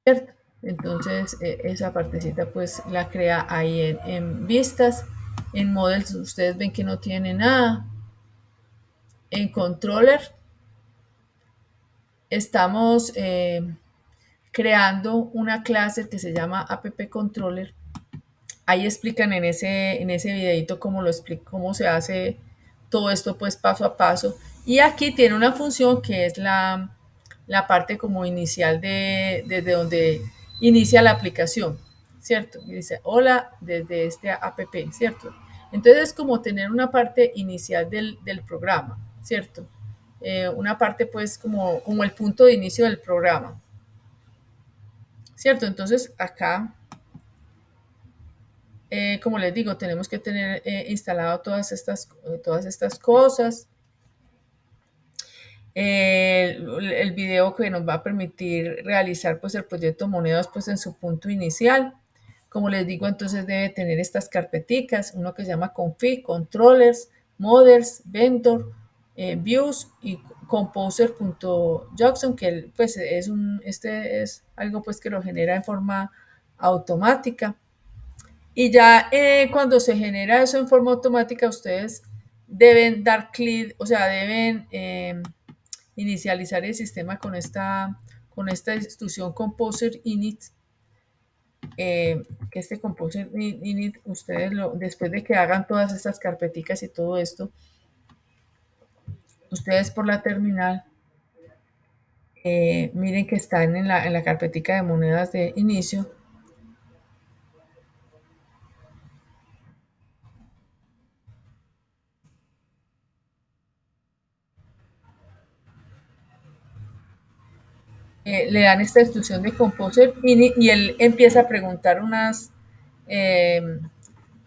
¿Cierto? Entonces esa partecita pues la crea ahí en vistas. En models ustedes ven que no tiene nada. En controller estamos creando una clase que se llama app controller. Ahí explican en ese videito cómo se hace todo esto pues paso a paso. Y aquí tiene una función que es la parte como inicial desde donde inicia la aplicación, ¿cierto? Y dice, hola, desde este app, ¿cierto? Entonces es como tener una parte inicial del programa, ¿cierto? Una parte pues como el punto de inicio del programa, ¿cierto? Entonces acá como les digo, tenemos que tener instalado todas estas cosas. El video que nos va a permitir realizar pues el proyecto monedas pues en su punto inicial. Como les digo, entonces debe tener estas carpeticas, uno que se llama config, controllers, models, vendor, views y composer.json, que pues este es algo pues que lo genera en forma automática. Y ya cuando se genera eso en forma automática, ustedes deben dar clic, o sea, deben inicializar el sistema con esta instrucción Composer Init, que este Composer Init, ustedes después de que hagan todas estas carpeticas y todo esto, ustedes por la terminal, miren que están en la carpetica de monedas de inicio. Le dan esta instrucción de Composer y él empieza a preguntar eh,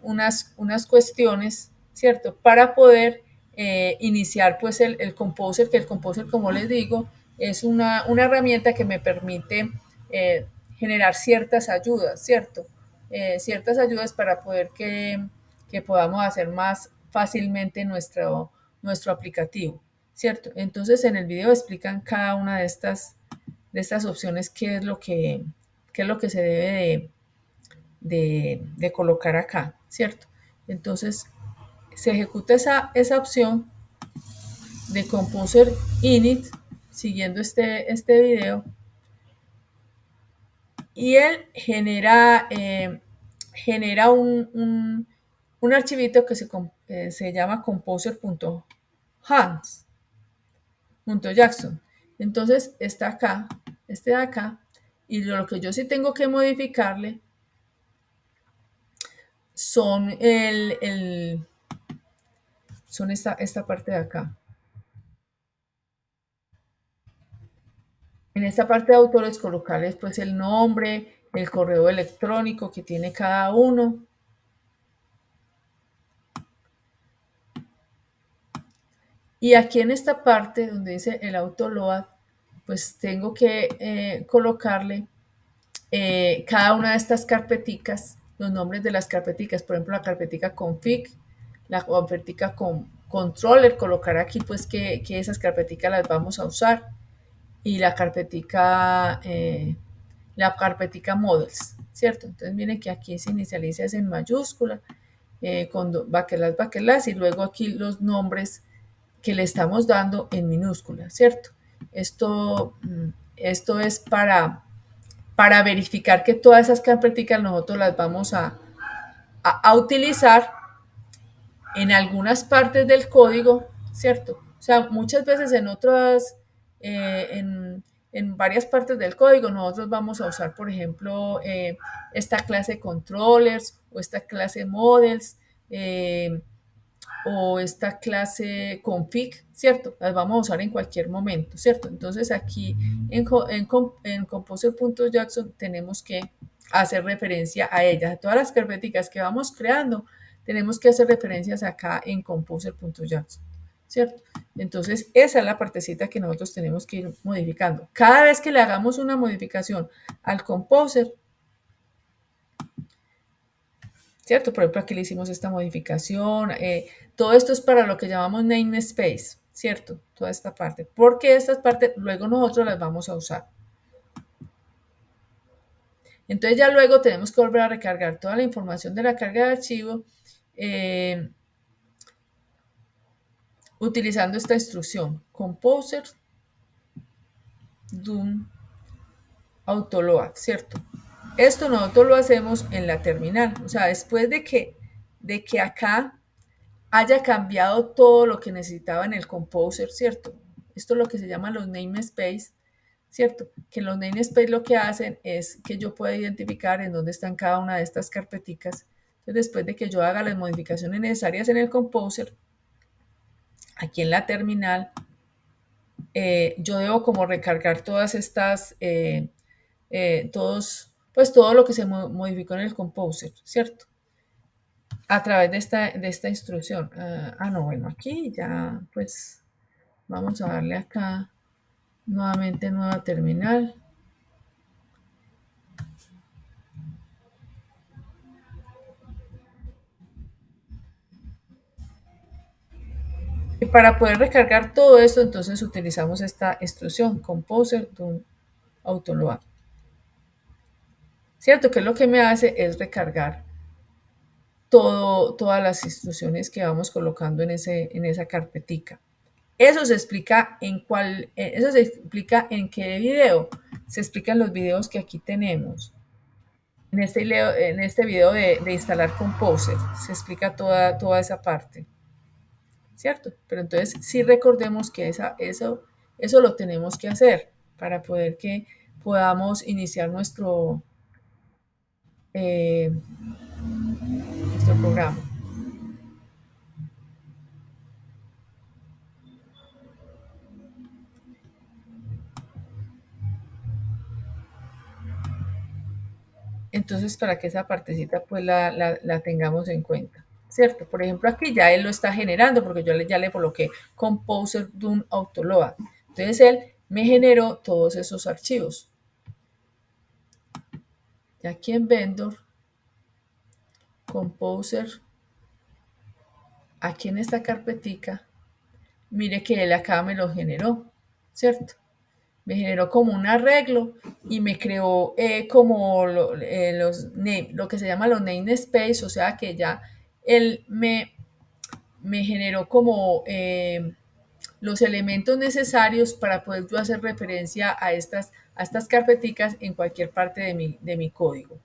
unas cuestiones, ¿cierto? Para poder iniciar pues el Composer, que el Composer, como les digo, es una herramienta que me permite generar ciertas ayudas, ¿cierto? Ciertas ayudas para poder que podamos hacer más fácilmente nuestro aplicativo. ¿cierto? Entonces en el video explican cada una de estas opciones, qué es lo que se debe de colocar acá, ¿cierto? Entonces se ejecuta esa opción de Composer Init siguiendo este video y él genera un archivito que se llama composer.hans.jackson. Entonces está acá, este de acá, y lo que yo sí tengo que modificarle son son esta parte de acá. En esta parte de autores colocarles pues el nombre, el correo electrónico que tiene cada uno. Y aquí en esta parte donde dice el autoload, pues tengo que colocarle cada una de estas carpeticas, los nombres de las carpeticas, por ejemplo, la carpetica config, la carpetica con controller, colocar aquí pues que esas carpeticas las vamos a usar y la carpetica models, ¿cierto? Entonces miren que aquí se inicializa en mayúscula, con baquelas y luego aquí los nombres que le estamos dando en minúscula, ¿cierto? Esto, esto es para verificar que todas esas carpeticas nosotros las vamos a utilizar en algunas partes del código, ¿cierto? O sea, muchas veces en otras, en varias partes del código nosotros vamos a usar, por ejemplo, esta clase controllers o esta clase models, o esta clase config, ¿cierto? Las vamos a usar en cualquier momento, ¿cierto? Entonces aquí en composer.jackson tenemos que hacer referencia a ellas. A todas las carpeticas que vamos creando, tenemos que hacer referencias acá en composer.jackson, ¿cierto? Entonces esa es la partecita que nosotros tenemos que ir modificando. Cada vez que le hagamos una modificación al composer, ¿cierto? Por ejemplo, aquí le hicimos esta modificación. Todo esto es para lo que llamamos namespace, ¿cierto? Toda esta parte. Porque estas partes luego nosotros las vamos a usar. Entonces ya luego tenemos que volver a recargar toda la información de la carga de archivo utilizando esta instrucción. Composer Doom Autoload, ¿cierto? Esto nosotros lo hacemos en la terminal. O sea, después de que acá haya cambiado todo lo que necesitaba en el composer, ¿cierto? Esto es lo que se llama los namespace, ¿cierto? Que los namespace lo que hacen es que yo pueda identificar en dónde están cada una de estas carpeticas. Entonces, después de que yo haga las modificaciones necesarias en el composer, aquí en la terminal, yo debo como recargar todas estas, pues todo lo que se modificó en el composer, ¿cierto? A través de esta instrucción. No, bueno, aquí ya pues vamos a darle acá nuevamente nueva terminal. Y para poder recargar todo esto, entonces utilizamos esta instrucción, composer Doom autoload. ¿Cierto? Que lo que me hace es recargar todas las instrucciones que vamos colocando en esa carpetica. Eso se explica eso se explica en qué video. Se explica en los videos que aquí tenemos. En este video de instalar Composer se explica toda esa parte, ¿cierto? Pero entonces sí recordemos que eso lo tenemos que hacer para poder que podamos iniciar eh, nuestro programa. Entonces, para que esa partecita pues la tengamos en cuenta, ¿cierto? Por ejemplo, aquí ya él lo está generando porque ya le coloqué Composer Doom Autoload. Entonces, él me generó todos esos archivos. Y aquí en Vendor, Composer, aquí en esta carpetica, mire que él acá me lo generó, ¿cierto? Me generó como un arreglo y me creó como lo que se llama los namespace, o sea que ya él me generó como los elementos necesarios para poder yo hacer referencia a estas carpeticas en cualquier parte de mi código,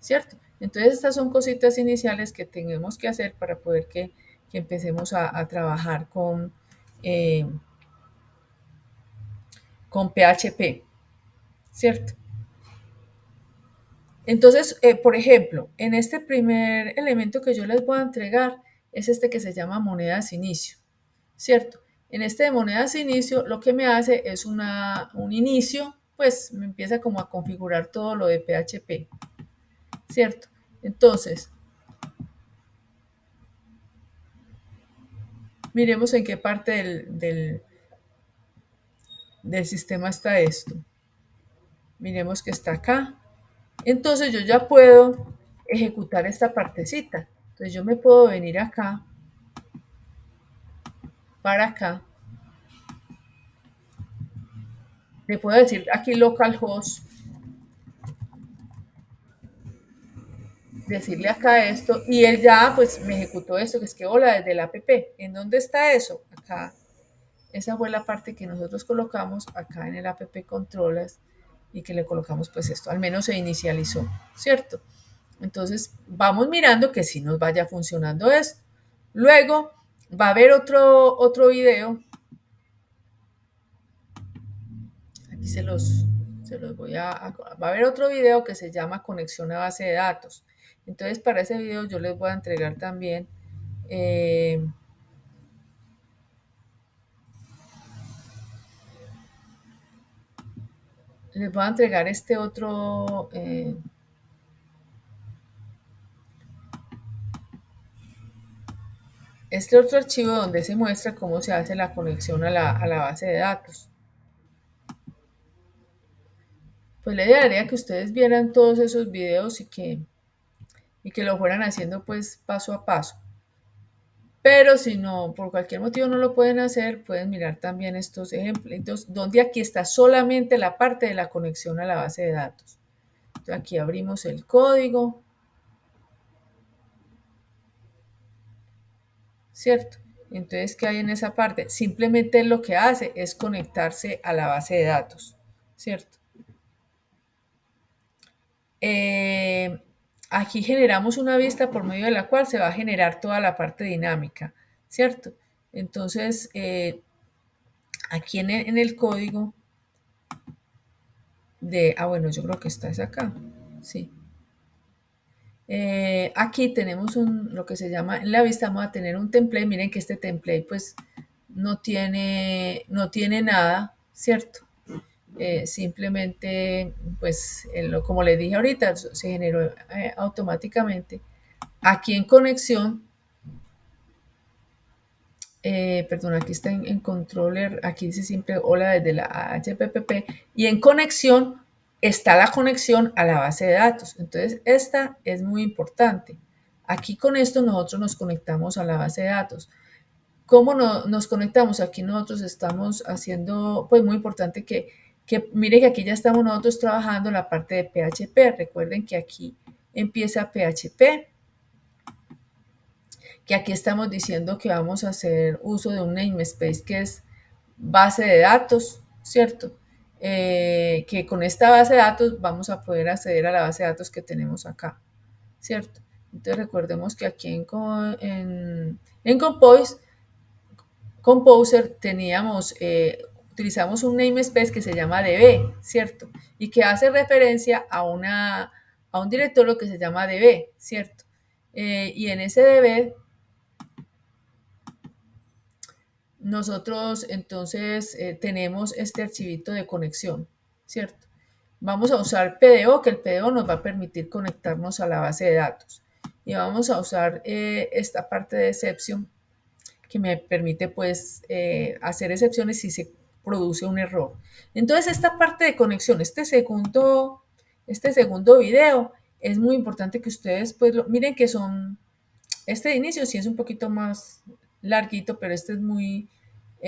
¿cierto? Entonces estas son cositas iniciales que tenemos que hacer para poder que empecemos a trabajar eh, con PHP, ¿cierto? Entonces, por ejemplo, en este primer elemento que yo les voy a entregar es este que se llama monedas inicio, ¿cierto? En este de monedas inicio lo que me hace es un inicio, pues me empieza como a configurar todo lo de PHP, ¿cierto? Entonces, miremos en qué parte del sistema está esto. Miremos que está acá. Entonces yo ya puedo ejecutar esta partecita. Entonces yo me puedo venir acá, para acá. Le puedo decir aquí localhost, decirle acá esto y él ya pues me ejecutó esto, que es que hola desde el app. ¿En dónde está eso? Acá. Esa fue la parte que nosotros colocamos acá en el app controlas y que le colocamos pues esto, al menos se inicializó, ¿cierto? Entonces vamos mirando que si nos vaya funcionando esto. Luego va a haber otro video, aquí se los voy va a haber otro video que se llama conexión a base de datos. Entonces para ese video yo les voy a entregar también les voy a entregar este otro archivo donde se muestra cómo se hace la conexión a la base de datos. Pues la idea sería que ustedes vieran todos esos videos y que lo fueran haciendo pues paso a paso. Pero si no, por cualquier motivo no lo pueden hacer, pueden mirar también estos ejemplos, donde aquí está solamente la parte de la conexión a la base de datos. Entonces aquí abrimos el código, ¿cierto? Entonces, ¿qué hay en esa parte? Simplemente lo que hace es conectarse a la base de datos, ¿cierto? Eh, Aquí generamos una vista por medio de la cual se va a generar toda la parte dinámica, ¿cierto? Entonces, aquí en el código bueno, yo creo que está es acá, sí. Aquí tenemos lo que se llama, en la vista vamos a tener un template, miren que este template pues no tiene nada, ¿cierto? Simplemente, pues, como les dije ahorita, se generó automáticamente. Aquí en conexión, perdón, aquí está en controller, aquí dice siempre hola desde la HPPP, y en conexión está la conexión a la base de datos. Entonces, esta es muy importante. Aquí con esto nosotros nos conectamos a la base de datos. ¿Cómo nos conectamos? Aquí nosotros estamos haciendo, pues muy importante que mire que aquí ya estamos nosotros trabajando la parte de PHP. Recuerden que aquí empieza PHP, que aquí estamos diciendo que vamos a hacer uso de un namespace que es base de datos, ¿cierto? Que con esta base de datos vamos a poder acceder a la base de datos que tenemos acá, ¿cierto? Entonces recordemos que aquí en Composer utilizamos un namespace que se llama db, ¿cierto? Y que hace referencia a un directorio que se llama db, ¿cierto? Y en ese db nosotros entonces tenemos este archivito de conexión, ¿cierto? Vamos a usar PDO, que el PDO nos va a permitir conectarnos a la base de datos. Y vamos a usar esta parte de exception que me permite pues hacer excepciones si se produce un error. Entonces esta parte de conexión, este segundo video, es muy importante que ustedes pues miren que este de inicio sí es un poquito más larguito, pero este es muy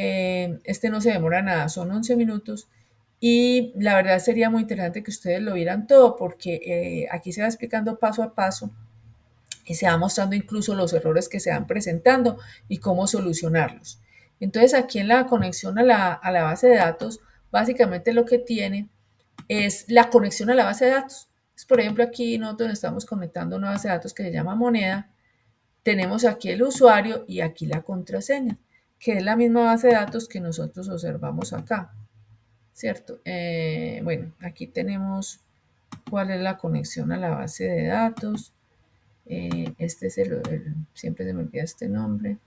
Este no se demora nada, son 11 minutos. Y la verdad sería muy interesante que ustedes lo vieran todo porque aquí se va explicando paso a paso y se va mostrando incluso los errores que se van presentando y cómo solucionarlos. Entonces aquí en la conexión a la base de datos, básicamente lo que tiene es la conexión a la base de datos. Entonces, por ejemplo, aquí nosotros estamos conectando una base de datos que se llama moneda. Tenemos aquí el usuario y aquí la contraseña, que es la misma base de datos que nosotros observamos acá, ¿cierto? Bueno, aquí tenemos cuál es la conexión a la base de datos. Este es siempre se me olvida este nombre.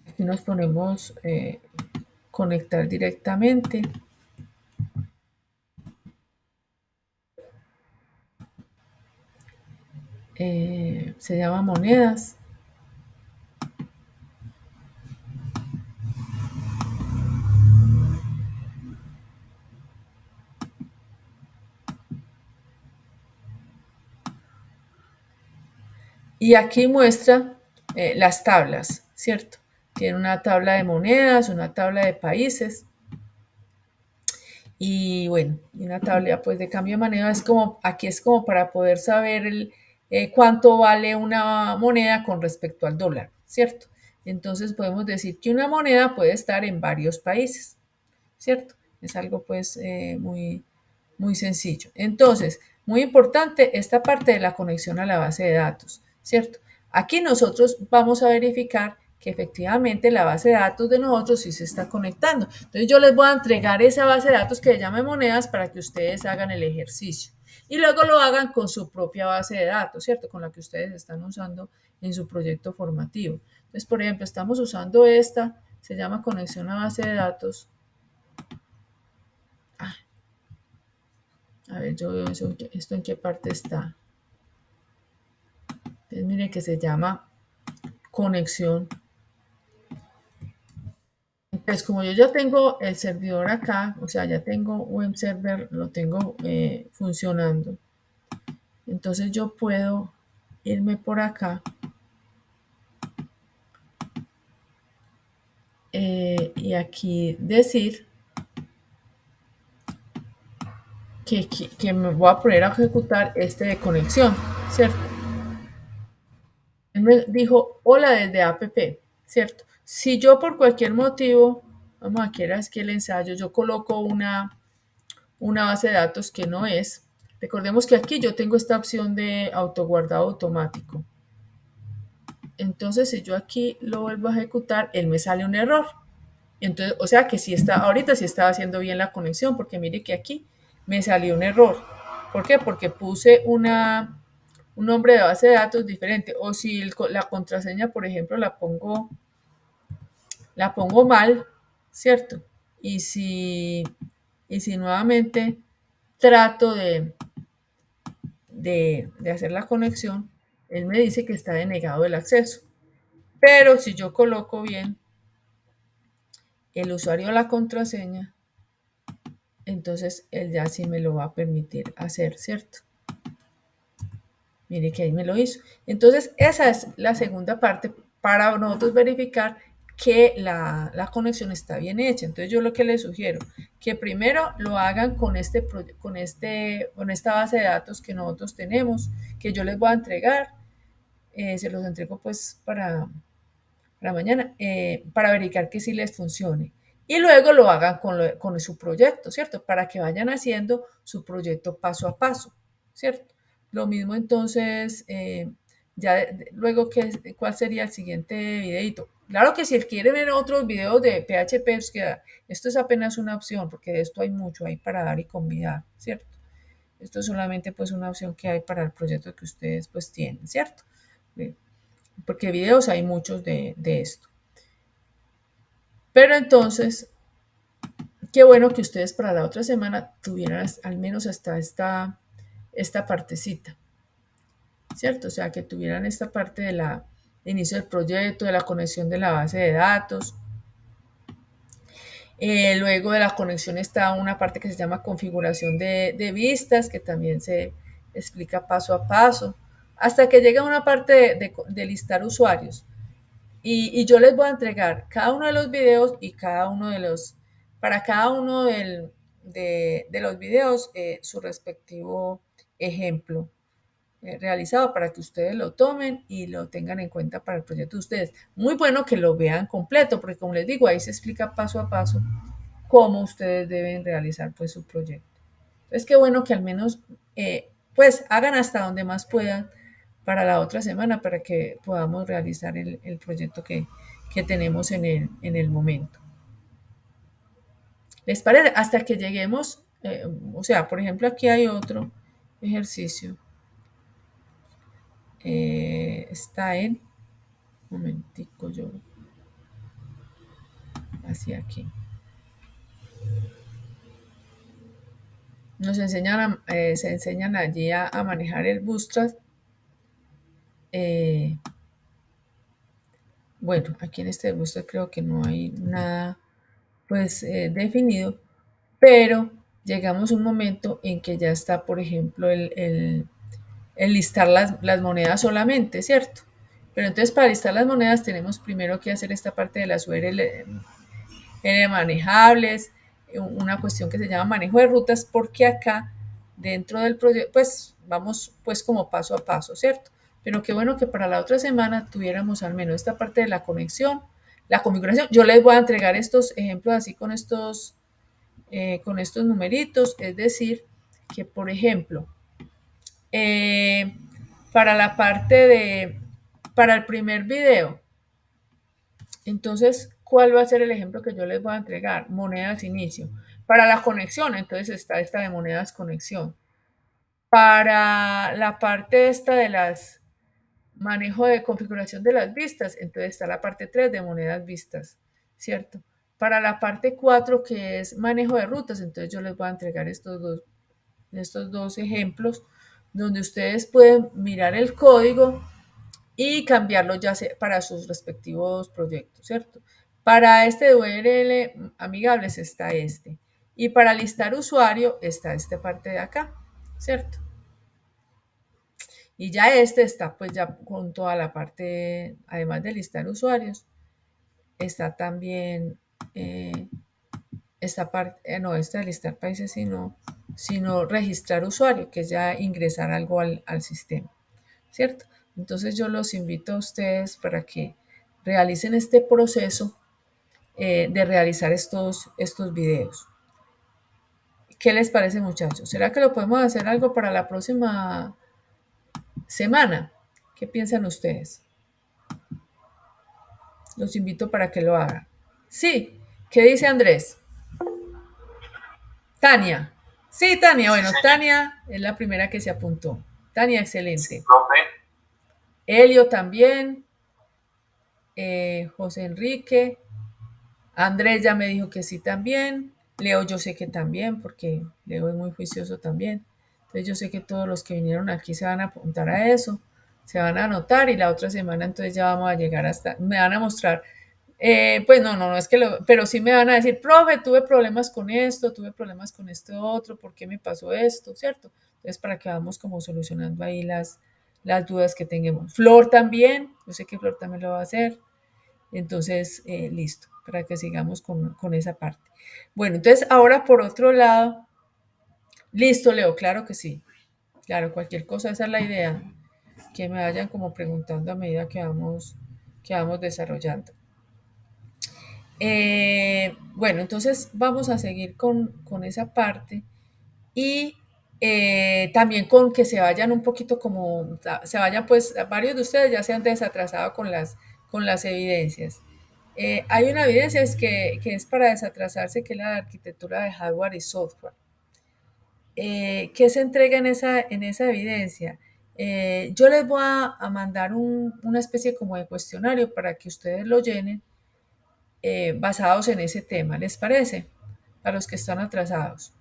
Aquí nos ponemos conectar directamente. Se llama monedas. Y aquí muestra las tablas, ¿cierto? Tiene una tabla de monedas, una tabla de países y bueno, y una tabla pues de cambio de moneda. Aquí es como para poder saber cuánto vale una moneda con respecto al dólar, ¿cierto? Entonces podemos decir que una moneda puede estar en varios países, ¿cierto? Es algo pues muy sencillo. Entonces, muy importante esta parte de la conexión a la base de datos, ¿cierto? Aquí nosotros vamos a verificar que efectivamente la base de datos de nosotros sí se está conectando. Entonces yo les voy a entregar esa base de datos que se llama monedas para que ustedes hagan el ejercicio. Y luego lo hagan con su propia base de datos, ¿cierto? Con la que ustedes están usando en su proyecto formativo. Entonces, por ejemplo, estamos usando esta, se llama conexión a base de datos. A ver, yo veo esto en qué parte está. Entonces, miren que se llama conexión. Entonces, como yo ya tengo el servidor acá, o sea, ya tengo web server, lo tengo funcionando. Entonces yo puedo irme por acá y aquí decir que me voy a poner a ejecutar este de conexión, ¿cierto? Él me dijo, hola desde app, ¿cierto? Si yo por cualquier motivo, vamos a ver aquí el ensayo, yo coloco una base de datos que no es, recordemos que aquí yo tengo esta opción de autoguardado automático. Entonces, si yo aquí lo vuelvo a ejecutar, él me sale un error. Entonces, o sea que ahorita sí estaba haciendo bien la conexión, porque mire que aquí me salió un error. ¿Por qué? Porque puse un nombre de base de datos diferente. O si la contraseña, por ejemplo, la pongo mal, ¿cierto? Y si, y si nuevamente trato de hacer la conexión, él me dice que está denegado el acceso. Pero si yo coloco bien el usuario o la contraseña, entonces él ya sí me lo va a permitir hacer, ¿cierto? Mire que ahí me lo hizo. Entonces, esa es la segunda parte para nosotros verificar que la conexión está bien hecha. Entonces, yo lo que les sugiero, que primero lo hagan con esta base de datos que nosotros tenemos, que yo les voy a entregar. Se los entrego pues para mañana, para verificar que sí les funcione. Y luego lo hagan con su proyecto, ¿cierto? Para que vayan haciendo su proyecto paso a paso, ¿cierto? Lo mismo entonces, luego, ¿cuál sería el siguiente videito? Claro que si quiere ver otros videos de PHP, pues esto es apenas una opción, porque de esto hay mucho, hay para dar y convidar, ¿cierto? Esto es solamente pues una opción que hay para el proyecto que ustedes pues tienen, ¿cierto? Porque videos hay muchos de esto. Pero entonces, qué bueno que ustedes para la otra semana tuvieran al menos hasta esta partecita, ¿cierto? O sea, que tuvieran esta parte de inicio del proyecto, de la conexión de la base de datos. Luego de la conexión está una parte que se llama configuración de vistas, que también se explica paso a paso, hasta que llega una parte de listar usuarios. y yo les voy a entregar cada uno de los videos y cada uno de los, para cada uno de los videos su respectivo ejemplo realizado para que ustedes lo tomen y lo tengan en cuenta para el proyecto de ustedes. Muy bueno que lo vean completo, porque como les digo, ahí se explica paso a paso cómo ustedes deben realizar pues su proyecto. Entonces, qué bueno que al menos pues hagan hasta donde más puedan para la otra semana para que podamos realizar el proyecto que tenemos en el momento. ¿Les parece? Hasta que lleguemos, o sea, por ejemplo, aquí hay otro ejercicio. Está en, un momentico, yo hacia aquí. Nos enseñan se enseñan allí a manejar el Bootstrap. Eh, bueno, aquí en este Bootstrap creo que no hay nada pues definido, pero llegamos a un momento en que ya está, por ejemplo, el listar las monedas solamente, ¿cierto? Pero entonces para listar las monedas tenemos primero que hacer esta parte de las URL manejables, una cuestión que se llama manejo de rutas, porque acá dentro del proyecto, pues vamos pues como paso a paso, ¿cierto? Pero qué bueno que para la otra semana tuviéramos al menos esta parte de la conexión, la configuración. Yo les voy a entregar estos ejemplos así con estos numeritos, es decir, que por ejemplo, eh, para la parte de, para el primer video, entonces, ¿cuál va a ser el ejemplo que yo les voy a entregar? Monedas inicio. Para la conexión, entonces está esta de monedas conexión. Para la parte esta de las manejo de configuración de las vistas, entonces está la parte 3 de monedas vistas, ¿cierto? Para la parte 4 que es manejo de rutas, entonces yo les voy a entregar estos dos ejemplos donde ustedes pueden mirar el código y cambiarlo ya para sus respectivos proyectos, ¿cierto? Para este de URL amigables está este. Y para listar usuario está esta parte de acá, ¿cierto? Y ya este está pues ya con toda la parte, además de listar usuarios, está también esta parte, no, esta de listar países, sino registrar usuario, que es ya ingresar algo al sistema, ¿cierto? Entonces yo los invito a ustedes para que realicen este proceso de realizar estos videos. ¿Qué les parece, muchachos? ¿Será que lo podemos hacer algo para la próxima semana? ¿Qué piensan ustedes? Los invito para que lo hagan. Sí, ¿qué dice Andrés? Tania. Sí, Tania. Bueno, Tania es la primera que se apuntó. Tania, excelente. Elio también. José Enrique. Andrés ya me dijo que sí también. Leo yo sé que también, porque Leo es muy juicioso también. Entonces yo sé que todos los que vinieron aquí se van a apuntar a eso, se van a anotar y la otra semana entonces ya vamos a llegar hasta, me van a mostrar, pues no es que pero sí me van a decir, profe, tuve problemas con esto, tuve problemas con esto otro, ¿por qué me pasó esto? ¿Cierto? Entonces para que vamos como solucionando ahí las dudas que tengamos. Flor también, yo sé que Flor también lo va a hacer. Entonces, listo, para que sigamos con esa parte. Bueno, entonces ahora por otro lado, listo, Leo, claro que sí. Claro, cualquier cosa, esa es la idea, que me vayan como preguntando a medida que vamos desarrollando. Bueno, entonces vamos a seguir con esa parte y también con que se vayan un poquito como, se vayan pues, varios de ustedes ya se han desatrasado con las evidencias. Hay una evidencia que es para desatrasarse, que es la de arquitectura de hardware y software. ¿Qué se entrega en esa evidencia? Yo les voy a mandar una especie como de cuestionario para que ustedes lo llenen basados en ese tema. ¿Les parece? Para los que están atrasados.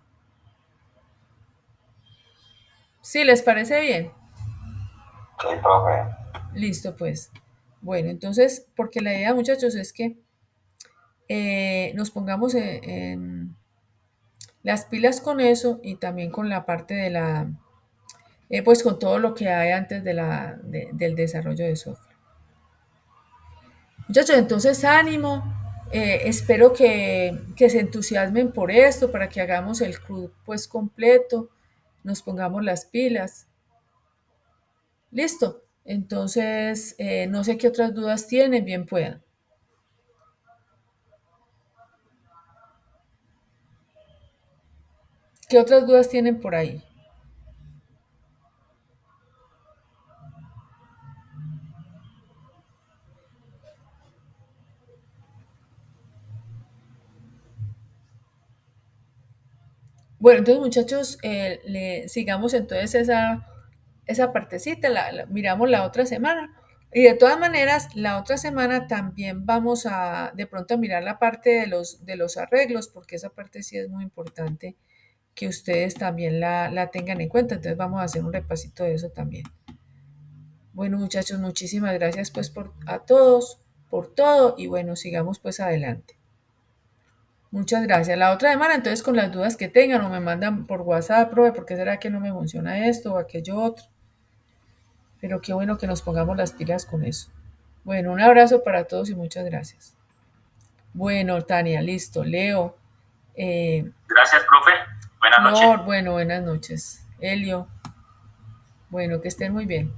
¿Sí les parece bien? Sí, profe. Listo, pues. Bueno, entonces, porque la idea, muchachos, es que nos pongamos en las pilas con eso y también con la parte de pues con todo lo que hay antes del desarrollo de software. Muchachos, entonces ánimo. Espero que se entusiasmen por esto, para que hagamos el club pues completo, nos pongamos las pilas. Listo. Entonces, no sé qué otras dudas tienen, bien puedan. ¿Qué otras dudas tienen por ahí? Bueno, entonces muchachos, sigamos entonces esa partecita, miramos la otra semana. Y de todas maneras, la otra semana también vamos a de pronto a mirar la parte de los arreglos, porque esa parte sí es muy importante que ustedes también la tengan en cuenta. Entonces vamos a hacer un repasito de eso también. Bueno, muchachos, muchísimas gracias pues a todos por todo y bueno, sigamos pues adelante. Muchas gracias. La otra semana, entonces, con las dudas que tengan o me mandan por WhatsApp, profe, ¿por qué será que no me funciona esto o aquello otro? Pero qué bueno que nos pongamos las pilas con eso. Bueno, un abrazo para todos y muchas gracias. Bueno, Tania, listo. Leo, eh, Gracias, profe. Buenas noches. Flor, bueno, buenas noches. Elio, bueno, que estén muy bien.